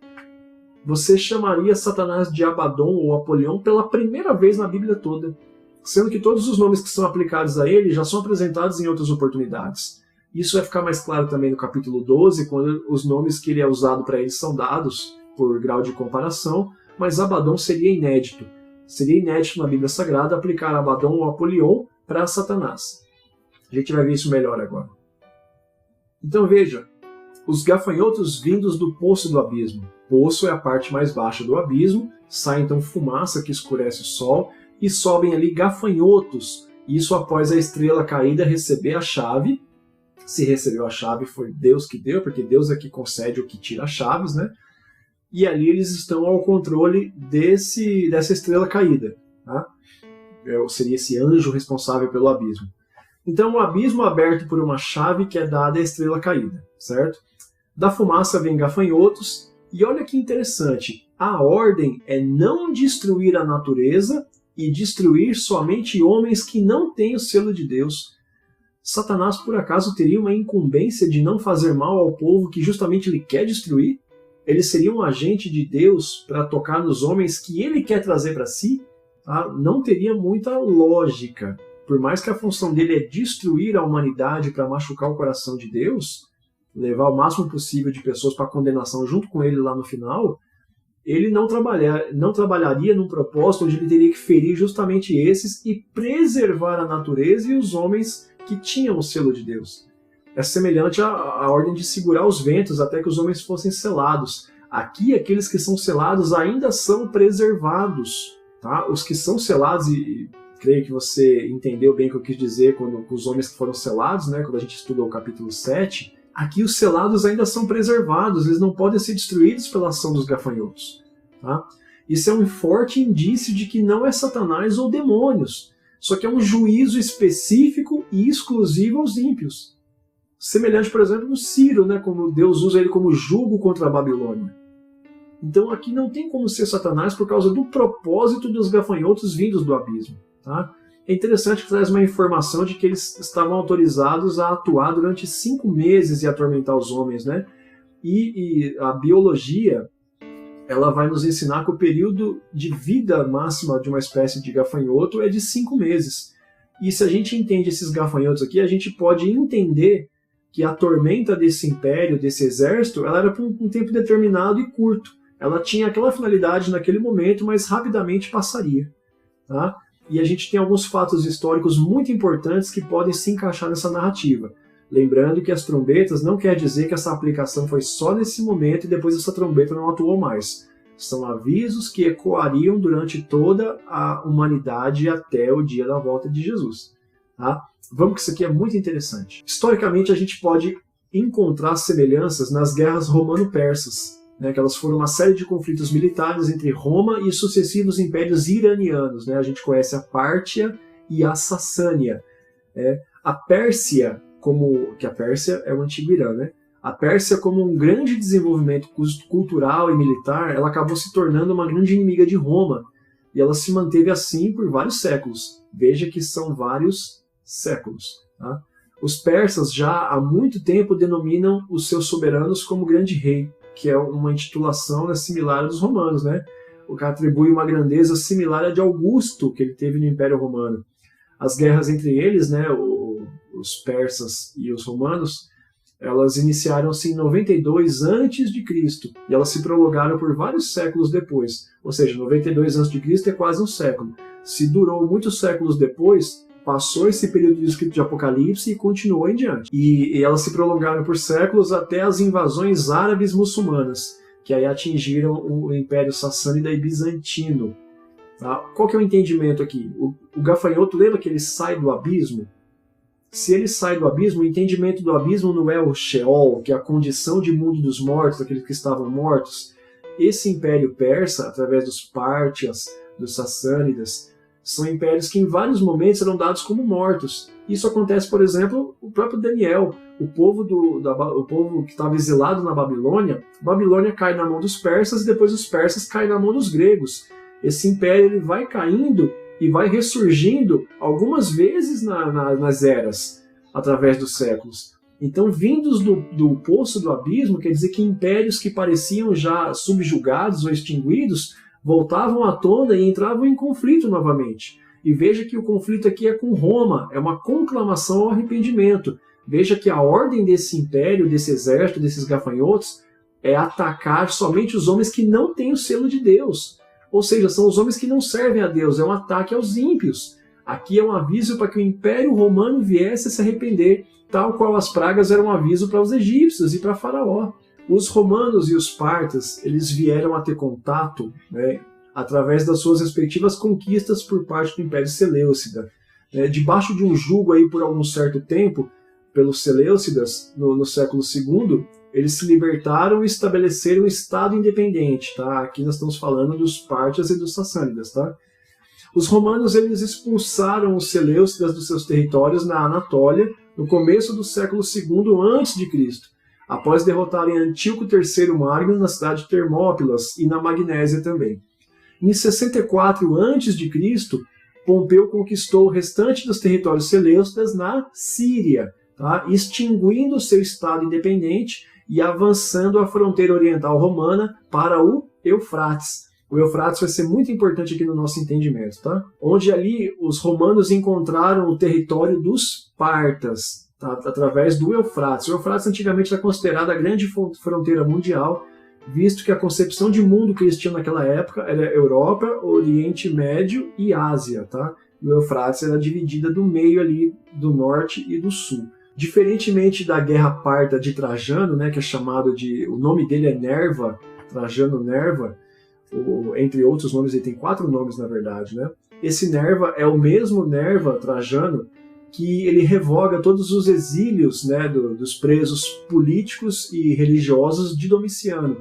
Você chamaria Satanás de Abaddon ou Apolion pela primeira vez na Bíblia toda, sendo que todos os nomes que são aplicados a ele já são apresentados em outras oportunidades. Isso vai ficar mais claro também no capítulo 12, quando os nomes que ele é usado para ele são dados por grau de comparação, mas Abaddon seria inédito. Seria inédito na Bíblia Sagrada aplicar Abaddon ou Apolion para Satanás. A gente vai ver isso melhor agora. Então veja, os gafanhotos vindos do poço do abismo. Poço é a parte mais baixa do abismo, sai então fumaça que escurece o sol, e sobem ali gafanhotos, isso após a estrela caída receber a chave. Se recebeu a chave foi Deus que deu, porque Deus é que concede ou que tira as chaves, E ali eles estão ao controle dessa estrela caída. Tá? Seria esse anjo responsável pelo abismo. Então o abismo é aberto por uma chave que é dada à estrela caída, certo? Da fumaça vem gafanhotos, e olha que interessante, a ordem é não destruir a natureza e destruir somente homens que não têm o selo de Deus. Satanás, por acaso, teria uma incumbência de não fazer mal ao povo que justamente ele quer destruir? Ele seria um agente de Deus para tocar nos homens que ele quer trazer para si? Tá? Não teria muita lógica. Por mais que a função dele é destruir a humanidade para machucar o coração de Deus, levar o máximo possível de pessoas para a condenação junto com ele lá no final, ele não trabalharia num propósito onde ele teria que ferir justamente esses e preservar a natureza e os homens que tinham o selo de Deus. É semelhante à ordem de segurar os ventos até que os homens fossem selados. Aqui, aqueles que são selados ainda são preservados. Tá? Os que são selados, e creio que você entendeu bem o que eu quis dizer com os homens que foram selados, quando a gente estudou o capítulo 7, aqui os selados ainda são preservados, eles não podem ser destruídos pela ação dos gafanhotos. Tá? Isso é um forte indício de que não é Satanás ou demônios, só que é um juízo específico e exclusivo aos ímpios. Semelhante, por exemplo, no Ciro, como Deus usa ele como jugo contra a Babilônia. Então aqui não tem como ser Satanás por causa do propósito dos gafanhotos vindos do abismo. Tá? É interessante que traz uma informação de que eles estavam autorizados a atuar durante 5 meses e atormentar os homens. E a biologia ela vai nos ensinar que o período de vida máxima de uma espécie de gafanhoto é de 5 meses. E se a gente entende esses gafanhotos aqui, a gente pode entender que a tormenta desse império, desse exército, ela era por um tempo determinado e curto. Ela tinha aquela finalidade naquele momento, mas rapidamente passaria. Tá? E a gente tem alguns fatos históricos muito importantes que podem se encaixar nessa narrativa. Lembrando que as trombetas não quer dizer que essa aplicação foi só nesse momento e depois essa trombeta não atuou mais. São avisos que ecoariam durante toda a humanidade até o dia da volta de Jesus. Tá? Vamos que isso aqui é muito interessante. Historicamente, a gente pode encontrar semelhanças nas guerras romano-persas, né, que elas foram uma série de conflitos militares entre Roma e sucessivos impérios iranianos. Né? A gente conhece a Pártia e a Sassânia. A Pérsia, que a Pérsia é o antigo Irã, né? A Pérsia, como um grande desenvolvimento cultural e militar, ela acabou se tornando uma grande inimiga de Roma, e ela se manteve assim por vários séculos. Veja que são vários séculos. Tá? Os persas já há muito tempo denominam os seus soberanos como grande rei, que é uma intitulação similar à dos romanos, né? O que atribui uma grandeza similar à de Augusto, que ele teve no Império Romano. As guerras entre eles, né, os persas e os romanos, elas iniciaram-se em 92 a.C. e elas se prolongaram por vários séculos depois. Ou seja, 92 a.C. é quase um século. Se durou muitos séculos depois, passou esse período descrito de Apocalipse e continuou em diante. E elas se prolongaram por séculos até as invasões árabes muçulmanas, que aí atingiram o Império Sassânida e Bizantino. Tá? Qual que é o entendimento aqui? O gafanhoto, lembra que ele sai do abismo? Se ele sai do abismo, o entendimento do abismo não é o Sheol, que é a condição de mundo dos mortos, daqueles que estavam mortos. Esse império persa, através dos Pártias, dos Sassânidas, são impérios que em vários momentos eram dados como mortos. Isso acontece, por exemplo, o próprio Daniel, o povo que estava exilado na Babilônia. Babilônia cai na mão dos persas e depois os persas caem na mão dos gregos. Esse império ele vai caindo e vai ressurgindo algumas vezes nas eras, através dos séculos. Então, vindos do poço do abismo, quer dizer que impérios que pareciam já subjugados ou extinguidos voltavam à tona e entravam em conflito novamente. E veja que o conflito aqui é com Roma, é uma conclamação ao arrependimento. Veja que a ordem desse império, desse exército, desses gafanhotos, é atacar somente os homens que não têm o selo de Deus. Ou seja, são os homens que não servem a Deus, é um ataque aos ímpios. Aqui é um aviso para que o Império Romano viesse a se arrepender, tal qual as pragas eram um aviso para os egípcios e para Faraó. Os romanos e os partas, eles vieram a ter contato, né, através das suas respectivas conquistas por parte do Império Seleucida. Debaixo de um jugo aí por algum certo tempo, pelos Seleucidas, no século II, eles se libertaram e estabeleceram um Estado independente. Tá? Aqui nós estamos falando dos Pártias e dos Sassânidas. Tá? Os romanos eles expulsaram os Seleucidas dos seus territórios na Anatólia no começo do século II a.C., após derrotarem Antíoco III Magno na cidade de Termópilas e na Magnésia também. Em 64 a.C., Pompeu conquistou o restante dos territórios seleucidas na Síria, tá? Extinguindo seu Estado independente e avançando a fronteira oriental romana para o Eufrates. O Eufrates vai ser muito importante aqui no nosso entendimento, tá? Onde ali os romanos encontraram o território dos partas, tá? Através do Eufrates. O Eufrates antigamente era considerado a grande fronteira mundial, visto que a concepção de mundo que eles tinham naquela época era Europa, Oriente Médio e Ásia. Tá? E o Eufrates era dividida do meio ali, do norte e do sul. Diferentemente da Guerra Parta de Trajano, né, que é chamado de... O nome dele é Nerva, Trajano Nerva, entre outros nomes, ele tem 4 nomes na verdade. Né? Esse Nerva é o mesmo Nerva Trajano que ele revoga todos os exílios, né, dos presos políticos e religiosos de Domiciano.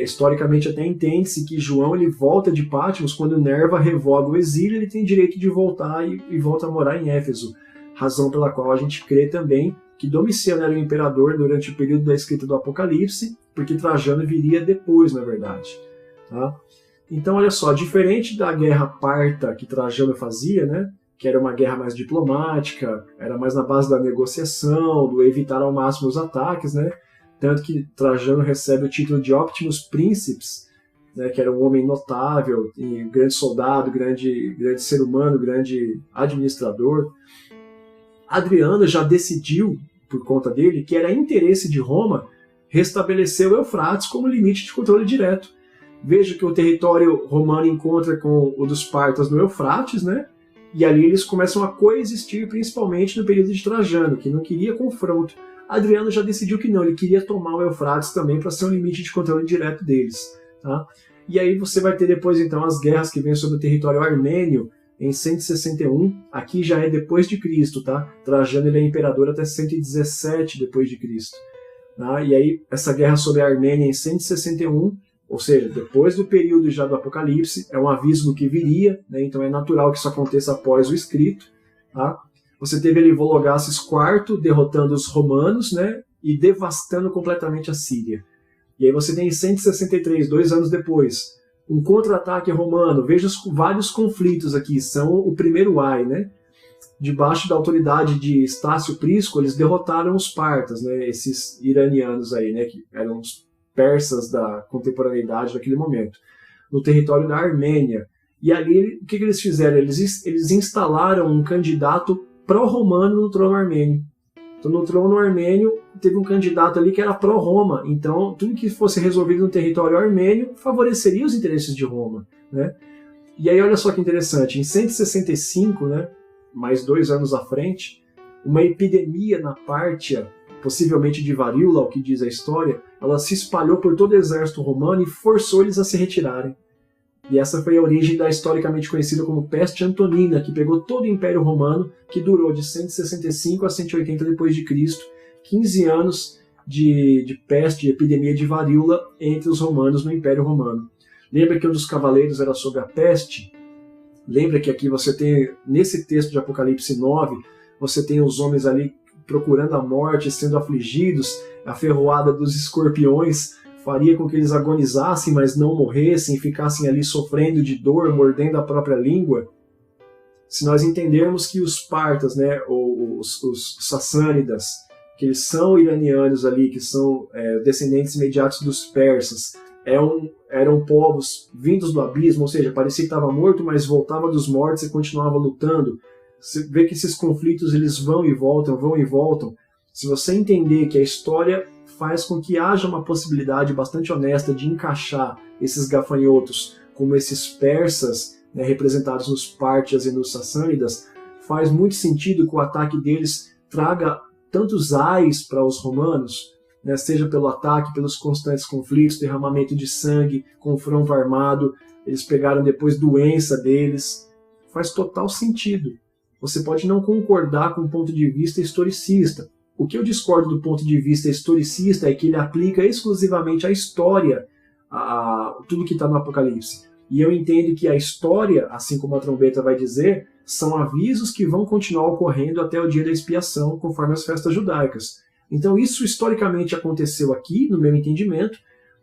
Historicamente até entende-se que João ele volta de Patmos quando Nerva revoga o exílio, ele tem direito de voltar e volta a morar em Éfeso. Razão pela qual a gente crê também que Domiciano era o imperador durante o período da escrita do Apocalipse, porque Trajano viria depois, na verdade. Tá? Então, olha só, diferente da guerra parta que Trajano fazia, né, que era uma guerra mais diplomática, era mais na base da negociação, do evitar ao máximo os ataques, né, tanto que Trajano recebe o título de Optimus Princeps, né, que era um homem notável, um grande soldado, grande ser humano, grande administrador. Adriano já decidiu, por conta dele, que era interesse de Roma restabelecer o Eufrates como limite de controle direto. Veja que o território romano encontra com o dos partas no Eufrates, né? E ali eles começam a coexistir, principalmente no período de Trajano, que não queria confronto. Adriano já decidiu que não, ele queria tomar o Eufrates também para ser um limite de controle direto deles. Tá? E aí você vai ter depois então as guerras que vêm sobre o território armênio, em 161, aqui já é depois de Cristo, tá? Trajano ele é imperador até 117 depois de Cristo. Tá? E aí essa guerra sobre a Armênia em 161, ou seja, depois do período já do Apocalipse, é um aviso do que viria, né? Então é natural que isso aconteça após o escrito. Tá? Você teve ali Vologases IV derrotando os romanos, né? E devastando completamente a Síria. E aí você tem em 163, 2 anos depois, um contra-ataque romano. Veja os vários conflitos aqui, são o primeiro ai, né? Debaixo da autoridade de Estácio Prisco, eles derrotaram os partas, né? Esses iranianos aí, né? Que eram os persas da contemporaneidade daquele momento, no território da Armênia. E ali, o que eles fizeram? Eles instalaram um candidato pró-romano no trono armênio. Então, no trono armênio, teve um candidato ali que era pró-Roma. Então, tudo que fosse resolvido no território armênio favoreceria os interesses de Roma, né? E aí, olha só que interessante. Em 165, né, mais 2 anos à frente, uma epidemia na Pártia, possivelmente de varíola, ao que diz a história, ela se espalhou por todo o exército romano e forçou eles a se retirarem. E essa foi a origem da historicamente conhecida como peste antonina, que pegou todo o Império Romano, que durou de 165 a 180 depois de Cristo, 15 anos de peste, de epidemia de varíola entre os romanos no Império Romano. Lembra que um dos cavaleiros era sobre a peste? Lembra que aqui você tem, nesse texto de Apocalipse 9, você tem os homens ali procurando a morte, sendo afligidos, a ferroada dos escorpiões faria com que eles agonizassem, mas não morressem, ficassem ali sofrendo de dor, mordendo a própria língua. Se nós entendermos que os partas, né, os sassânidas, que eles são iranianos ali, que são descendentes imediatos dos persas, eram povos vindos do abismo, ou seja, parecia que estava morto, mas voltava dos mortos e continuava lutando. Você vê que esses conflitos eles vão e voltam, vão e voltam. Se você entender que a história faz com que haja uma possibilidade bastante honesta de encaixar esses gafanhotos como esses persas, né, representados nos Pártias e nos Sassânidas, faz muito sentido que o ataque deles traga tantos ais para os romanos, né, seja pelo ataque, pelos constantes conflitos, derramamento de sangue, confronto armado, eles pegaram depois doença deles. Faz total sentido. Você pode não concordar com o ponto de vista historicista. O que eu discordo do ponto de vista historicista é que ele aplica exclusivamente à história, a tudo que está no Apocalipse. E eu entendo que a história, assim como a trombeta vai dizer, são avisos que vão continuar ocorrendo até o dia da expiação, conforme as festas judaicas. Então isso historicamente aconteceu aqui, no meu entendimento,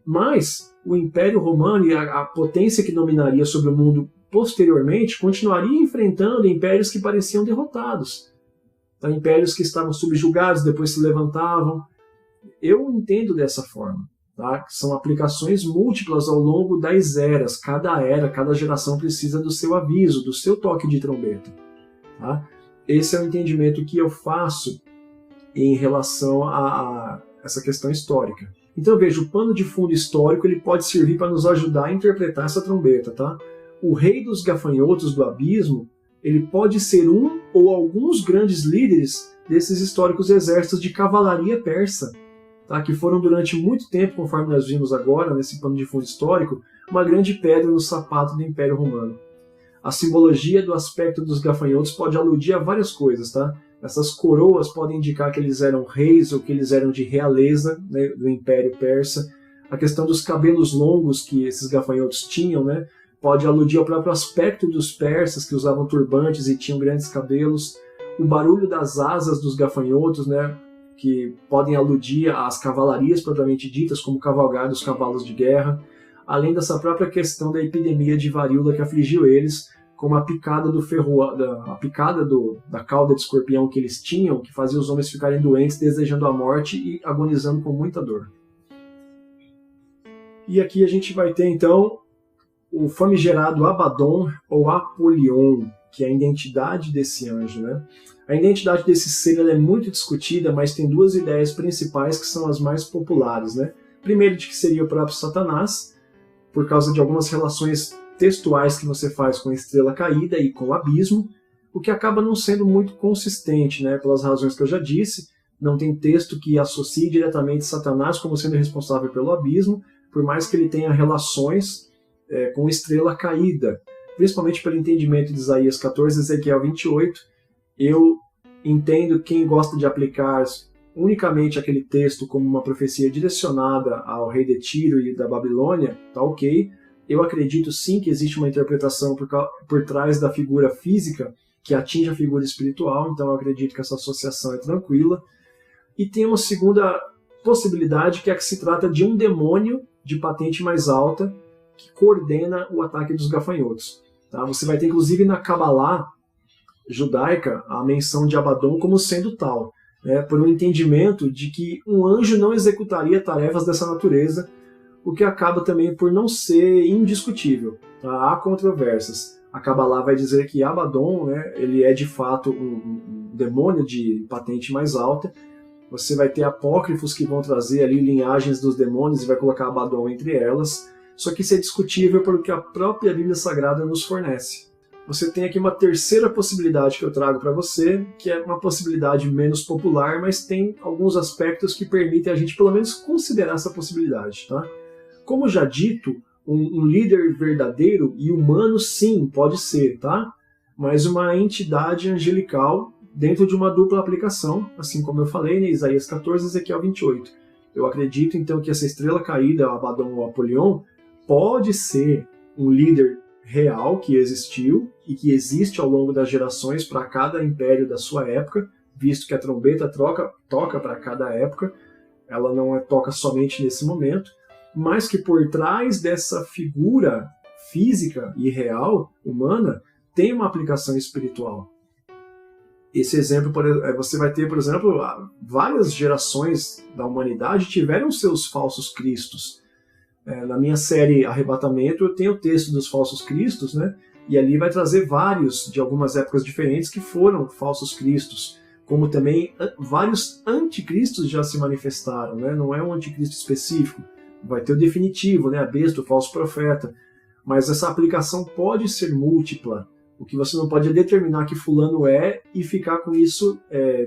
mas o Império Romano e a potência que dominaria sobre o mundo posteriormente continuaria enfrentando impérios que pareciam derrotados. Então, impérios que estavam subjugados, depois se levantavam. Eu entendo dessa forma. Tá? São aplicações múltiplas ao longo das eras. Cada era, cada geração precisa do seu aviso, do seu toque de trombeta. Tá? Esse é o entendimento que eu faço em relação a essa questão histórica. Então veja, o pano de fundo histórico ele pode servir para nos ajudar a interpretar essa trombeta. Tá? O rei dos gafanhotos do abismo ele pode ser um ou alguns grandes líderes desses históricos exércitos de cavalaria persa, tá? Que foram durante muito tempo, conforme nós vimos agora, nesse pano de fundo histórico, uma grande pedra no sapato do Império Romano. A simbologia do aspecto dos gafanhotos pode aludir a várias coisas. Tá? Essas coroas podem indicar que eles eram reis ou que eles eram de realeza, né, do Império Persa. A questão dos cabelos longos que esses gafanhotos tinham, né, pode aludir ao próprio aspecto dos persas, que usavam turbantes e tinham grandes cabelos. O barulho das asas dos gafanhotos, né, que podem aludir às cavalarias propriamente ditas, como cavalgar dos cavalos de guerra, além dessa própria questão da epidemia de varíola que afligiu eles, como a picada da cauda de escorpião que eles tinham, que fazia os homens ficarem doentes, desejando a morte e agonizando com muita dor. E aqui a gente vai ter, então, o famigerado Abaddon ou Apolion, que é a identidade desse anjo. Né? A identidade desse ser ela é muito discutida, mas tem duas ideias principais que são as mais populares. Né? Primeiro, de que seria o próprio Satanás, por causa de algumas relações textuais que você faz com a estrela caída e com o abismo, o que acaba não sendo muito consistente, né? Pelas razões que eu já disse. Não tem texto que associe diretamente Satanás como sendo responsável pelo abismo, por mais que ele tenha relações com estrela caída. principalmente pelo entendimento de Isaías 14 e Ezequiel 28, eu entendo quem gosta de aplicar unicamente aquele texto como uma profecia direcionada ao rei de Tiro e da Babilônia, tá ok. Eu acredito sim que existe uma interpretação por trás da figura física que atinge a figura espiritual, então eu acredito que essa associação é tranquila. E tem uma segunda possibilidade, que é que se trata de um demônio de patente mais alta que coordena o ataque dos gafanhotos. Tá? Você vai ter, inclusive, na Cabalá judaica, a menção de Abaddon como sendo tal, né, por um entendimento de que um anjo não executaria tarefas dessa natureza, o que acaba também por não ser indiscutível. Tá? Há controvérsias. A Cabalá vai dizer que Abaddon, né, ele é de fato um demônio de patente mais alta. Você vai ter apócrifos que vão trazer ali linhagens dos demônios e vai colocar Abaddon entre elas. Só que isso é discutível porque a própria Bíblia Sagrada nos fornece. Você tem aqui uma terceira possibilidade que eu trago para você, que é uma possibilidade menos popular, mas tem alguns aspectos que permitem a gente pelo menos considerar essa possibilidade. Tá? Como já dito, um líder verdadeiro e humano sim, pode ser, tá? Mas uma entidade angelical dentro de uma dupla aplicação, assim como eu falei em Isaías 14 e Ezequiel 28. Eu acredito então que essa estrela caída, Abaddon ou Apolion, pode ser um líder real que existiu e que existe ao longo das gerações para cada império da sua época, visto que a trombeta toca para cada época, ela não toca somente nesse momento, mas que por trás dessa figura física e real, humana, tem uma aplicação espiritual. Esse exemplo, você vai ter, por exemplo, várias gerações da humanidade tiveram seus falsos cristos. Na minha série Arrebatamento, eu tenho o texto dos falsos cristos, né? E ali vai trazer vários, de algumas épocas diferentes, que foram falsos cristos. Como também vários anticristos já se manifestaram, né? Não é um anticristo específico. Vai ter o definitivo, né? A besta, o falso profeta. Mas essa aplicação pode ser múltipla. O que você não pode é determinar que fulano é e ficar com isso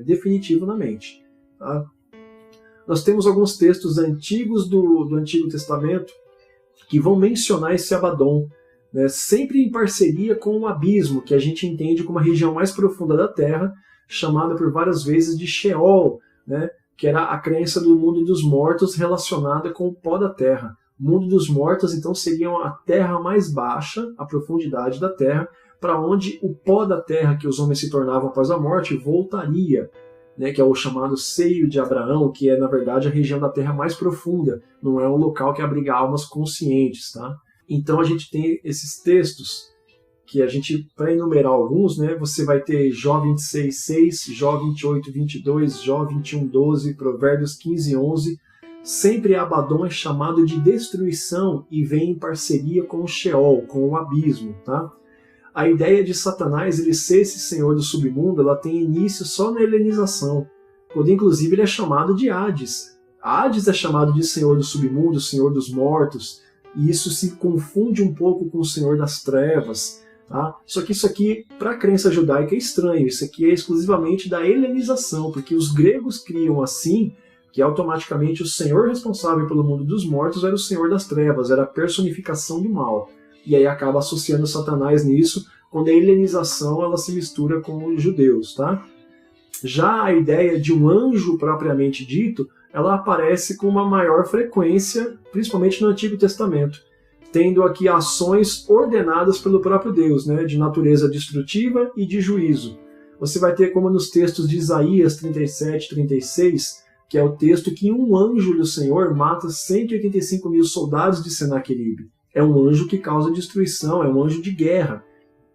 definitivo na mente. Tá? Nós temos alguns textos antigos do Antigo Testamento que vão mencionar esse Abaddon, né, sempre em parceria com o abismo, que a gente entende como a região mais profunda da Terra, chamada por várias vezes de Sheol, né, que era a crença do mundo dos mortos relacionada com o pó da Terra. O mundo dos mortos, então, seria a terra mais baixa, a profundidade da Terra, para onde o pó da Terra que os homens se tornavam após a morte voltaria. Né, que é o chamado seio de Abraão, que é, na verdade, a região da Terra mais profunda, não é um local que abriga almas conscientes. Tá? Então a gente tem esses textos, que a gente, para enumerar alguns, né, você vai ter Jó 26:6, Jó 28:22, Jó 21:12, Provérbios 15:11, sempre Abaddon é chamado de destruição e vem em parceria com o Sheol, com o abismo. Tá? A ideia de Satanás ele ser esse senhor do submundo, ela tem início só na helenização, quando inclusive ele é chamado de Hades. Hades é chamado de senhor do submundo, senhor dos mortos, e isso se confunde um pouco com o senhor das trevas. Tá? Só que isso aqui, para a crença judaica, é estranho. Isso aqui é exclusivamente da helenização, porque os gregos criam assim, que automaticamente o senhor responsável pelo mundo dos mortos era o senhor das trevas, era a personificação do mal. E aí acaba associando Satanás nisso, quando a helenização ela se mistura com os judeus. Tá? Já a ideia de um anjo propriamente dito, ela aparece com uma maior frequência, principalmente no Antigo Testamento, tendo aqui ações ordenadas pelo próprio Deus, né, de natureza destrutiva e de juízo. Você vai ter como nos textos de Isaías 37:36, que é o texto que um anjo do Senhor mata 185 mil soldados de Senaqueribe. É um anjo que causa destruição, é um anjo de guerra.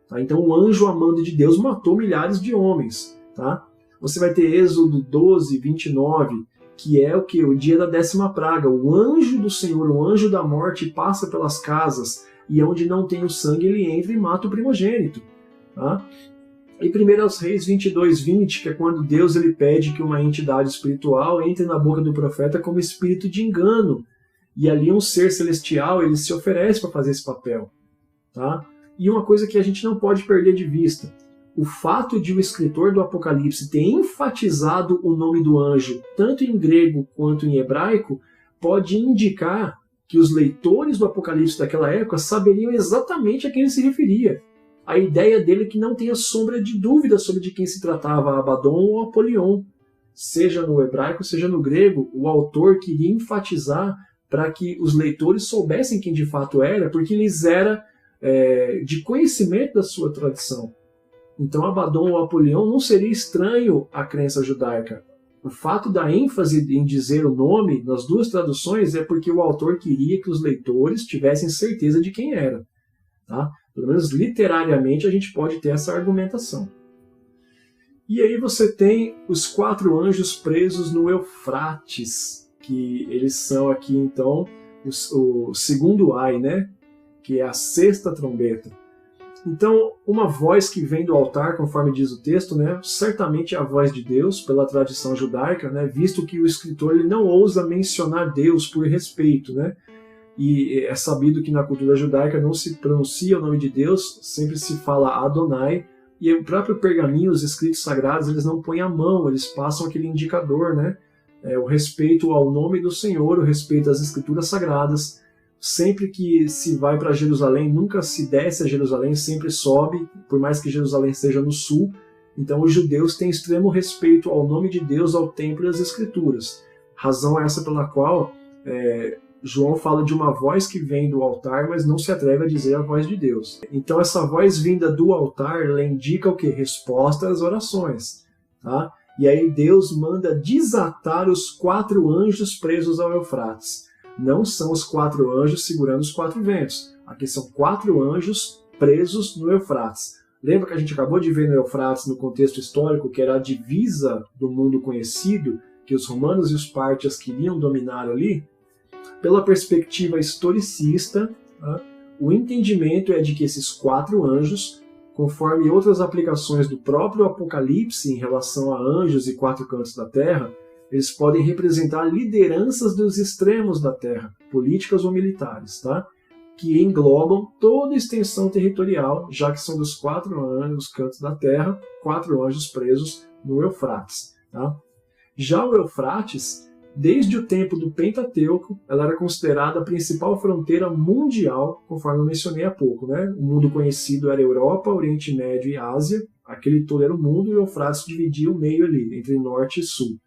Tá? Então o anjo amando de Deus matou milhares de homens. Tá? Você vai ter Êxodo 12:29, que é o que? O dia da 10ª praga. O anjo do Senhor, o anjo da morte, passa pelas casas e onde não tem o sangue ele entra e mata o primogênito. Tá? E 1 Reis 22:20, que é quando Deus ele pede que uma entidade espiritual entre na boca do profeta como espírito de engano. E ali um ser celestial ele se oferece para fazer esse papel. Tá? E uma coisa que a gente não pode perder de vista, o fato de o escritor do Apocalipse ter enfatizado o nome do anjo, tanto em grego quanto em hebraico, pode indicar que os leitores do Apocalipse daquela época saberiam exatamente a quem ele se referia. A ideia dele é que não tenha sombra de dúvida sobre de quem se tratava Abaddon ou Apolion. Seja no hebraico, seja no grego, o autor queria enfatizar para que os leitores soubessem quem de fato era, porque lhes era de conhecimento da sua tradição. Então Abaddon ou Apolion não seria estranho à crença judaica. O fato da ênfase em dizer o nome nas duas traduções é porque o autor queria que os leitores tivessem certeza de quem era. Tá? Pelo menos literariamente a gente pode ter essa argumentação. E aí você tem os 4 anjos presos no Eufrates, que eles são aqui então o segundo ai, né? Que é a 6ª trombeta. Então, uma voz que vem do altar, conforme diz o texto, né, certamente é a voz de Deus, pela tradição judaica, né, visto que o escritor ele não ousa mencionar Deus por respeito. Né, e é sabido que na cultura judaica não se pronuncia o nome de Deus, sempre se fala Adonai, e o próprio pergaminho, os escritos sagrados, eles não põem a mão, eles passam aquele indicador, né, o respeito ao nome do Senhor, o respeito às escrituras sagradas. Sempre que se vai para Jerusalém, nunca se desce a Jerusalém, sempre sobe, por mais que Jerusalém esteja no sul. Então os judeus têm extremo respeito ao nome de Deus, ao templo e às escrituras. Razão essa pela qual João fala de uma voz que vem do altar, mas não se atreve a dizer a voz de Deus. Então essa voz vinda do altar, ela indica o quê? Resposta às orações. Tá? E aí Deus manda desatar os 4 anjos presos ao Eufrates. Não são os 4 anjos segurando os 4 ventos. Aqui são 4 anjos presos no Eufrates. Lembra que a gente acabou de ver no Eufrates, no contexto histórico, que era a divisa do mundo conhecido, que os romanos e os pártias queriam dominar ali? Pela perspectiva historicista, o entendimento é de que esses 4 anjos, conforme outras aplicações do próprio Apocalipse em relação a anjos e 4 cantos da terra, eles podem representar lideranças dos extremos da Terra, políticas ou militares, tá? Que englobam toda a extensão territorial, já que são dos 4 anjos, cantos da Terra, 4 anjos presos no Eufrates. Tá? Já o Eufrates, desde o tempo do Pentateuco, ela era considerada a principal fronteira mundial, conforme eu mencionei há pouco. Né? O mundo conhecido era Europa, Oriente Médio e Ásia, aquele todo era o mundo, e o Eufrates dividia o meio ali, entre norte e sul.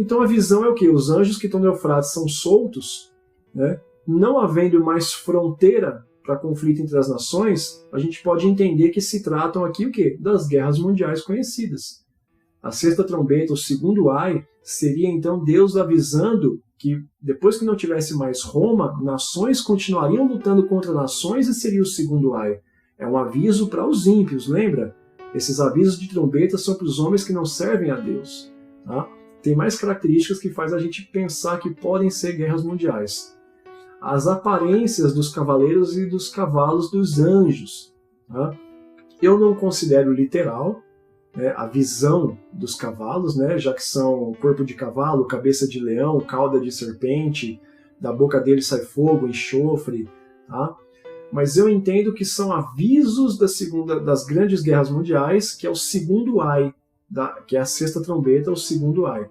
Então a visão é o quê? Os anjos que estão no Eufrates são soltos, né? Não havendo mais fronteira para conflito entre as nações, a gente pode entender que se tratam aqui o quê? Das guerras mundiais conhecidas. A 6ª trombeta, o segundo ai, seria então Deus avisando que depois que não tivesse mais Roma, nações continuariam lutando contra nações e seria o segundo ai. É um aviso para os ímpios, lembra? Esses avisos de trombeta são para os homens que não servem a Deus. Tá? Tem mais características que faz a gente pensar que podem ser guerras mundiais. As aparências dos cavaleiros e dos cavalos dos anjos. Tá? Eu não considero literal, né, a visão dos cavalos, né, já que são corpo de cavalo, cabeça de leão, cauda de serpente, da boca dele sai fogo, enxofre. Tá? Mas eu entendo que são avisos das grandes guerras mundiais, que é o segundo ai, que é a 6ª trombeta, o segundo ai.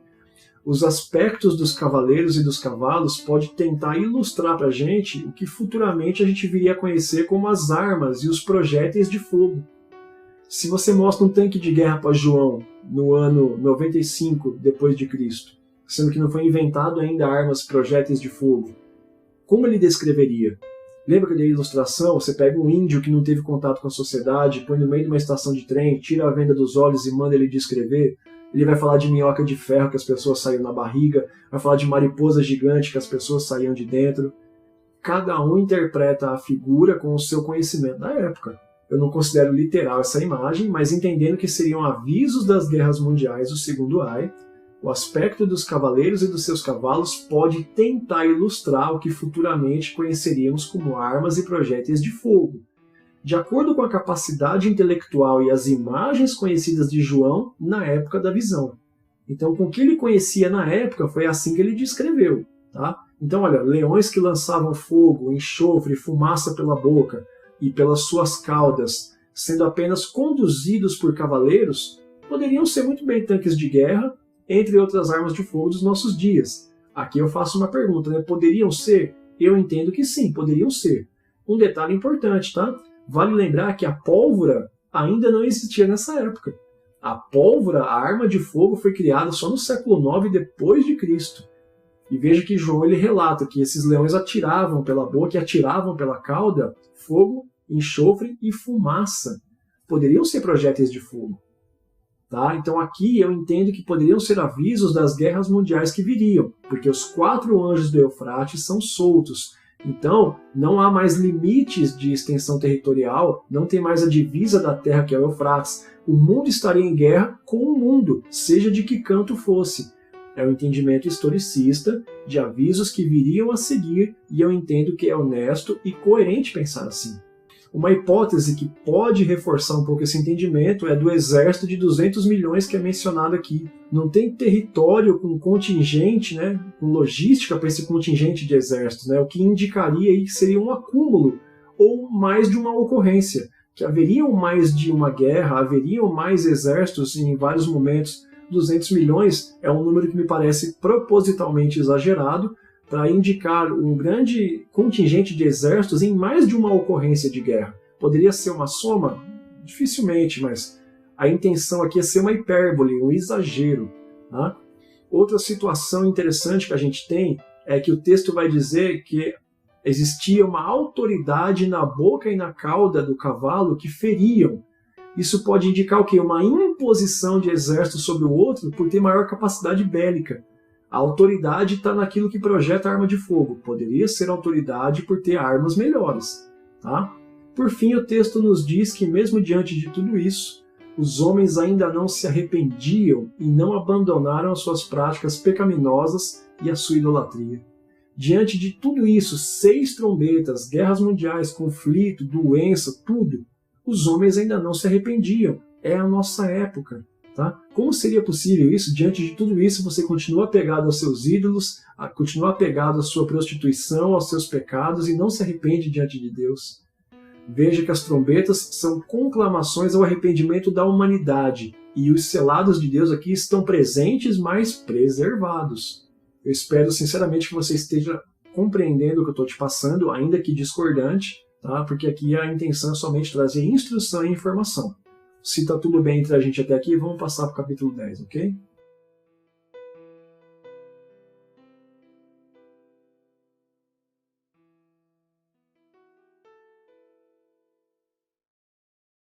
Os aspectos dos cavaleiros e dos cavalos pode tentar ilustrar para a gente o que futuramente a gente viria a conhecer como as armas e os projéteis de fogo. Se você mostra um tanque de guerra para João no ano 95 depois de Cristo, sendo que não foi inventado ainda armas, projéteis de fogo, como ele descreveria? Lembra que eu dei a ilustração? Você pega um índio que não teve contato com a sociedade, põe no meio de uma estação de trem, tira a venda dos olhos e manda ele descrever. Ele vai falar de minhoca de ferro que as pessoas saíam na barriga, vai falar de mariposa gigante que as pessoas saíam de dentro. Cada um interpreta a figura com o seu conhecimento da época. Eu não considero literal essa imagem, mas entendendo que seriam avisos das guerras mundiais do segundo ai, o aspecto dos cavaleiros e dos seus cavalos pode tentar ilustrar o que futuramente conheceríamos como armas e projéteis de fogo, de acordo com a capacidade intelectual e as imagens conhecidas de João na época da visão. Então, com o que ele conhecia na época, foi assim que ele descreveu. Tá? Então, olha, leões que lançavam fogo, enxofre, fumaça pela boca e pelas suas caudas, sendo apenas conduzidos por cavaleiros, poderiam ser muito bem tanques de guerra, entre outras armas de fogo dos nossos dias. Aqui eu faço uma pergunta, né? Poderiam ser? Eu entendo que sim, poderiam ser. Um detalhe importante, tá? Vale lembrar que a pólvora ainda não existia nessa época. A pólvora, a arma de fogo, foi criada só no século IX depois de Cristo. E veja que João ele relata que esses leões atiravam pela boca e atiravam pela cauda fogo, enxofre e fumaça. Poderiam ser projéteis de fogo. Tá? Então aqui eu entendo que poderiam ser avisos das guerras mundiais que viriam, porque os 4 anjos do Eufrates são soltos. Então não há mais limites de extensão territorial, não tem mais a divisa da terra que é o Eufrates. O mundo estaria em guerra com o mundo, seja de que canto fosse. É um entendimento historicista de avisos que viriam a seguir, e eu entendo que é honesto e coerente pensar assim. Uma hipótese que pode reforçar um pouco esse entendimento é do exército de 200 milhões que é mencionado aqui. Não tem território com contingente, né, com logística para esse contingente de exércitos, né, o que indicaria aí que seria um acúmulo ou mais de uma ocorrência, que haveriam mais de uma guerra, haveriam mais exércitos em vários momentos. 200 milhões é um número que me parece propositalmente exagerado, para indicar um grande contingente de exércitos em mais de uma ocorrência de guerra. Poderia ser uma soma? Dificilmente, mas a intenção aqui é ser uma hipérbole, um exagero. Tá? Outra situação interessante que a gente tem é que o texto vai dizer que existia uma autoridade na boca e na cauda do cavalo que feriam. Isso pode indicar o quê? Uma imposição de exército sobre o outro por ter maior capacidade bélica. A autoridade está naquilo que projeta a arma de fogo. Poderia ser autoridade por ter armas melhores. Tá? Por fim, o texto nos diz que, mesmo diante de tudo isso, os homens ainda não se arrependiam e não abandonaram as suas práticas pecaminosas e a sua idolatria. Diante de tudo isso, 6 trombetas, guerras mundiais, conflito, doença, tudo, os homens ainda não se arrependiam. É a nossa época. Tá? Como seria possível isso? Diante de tudo isso, você continua apegado aos seus ídolos, continua apegado à sua prostituição, aos seus pecados e não se arrepende diante de Deus. Veja que as trombetas são conclamações ao arrependimento da humanidade e os selados de Deus aqui estão presentes, mas preservados. Eu espero sinceramente que você esteja compreendendo o que eu estou te passando, ainda que discordante, tá? Porque aqui a intenção é somente trazer instrução e informação. Se está tudo bem entre a gente até aqui, vamos passar para o capítulo 10, ok?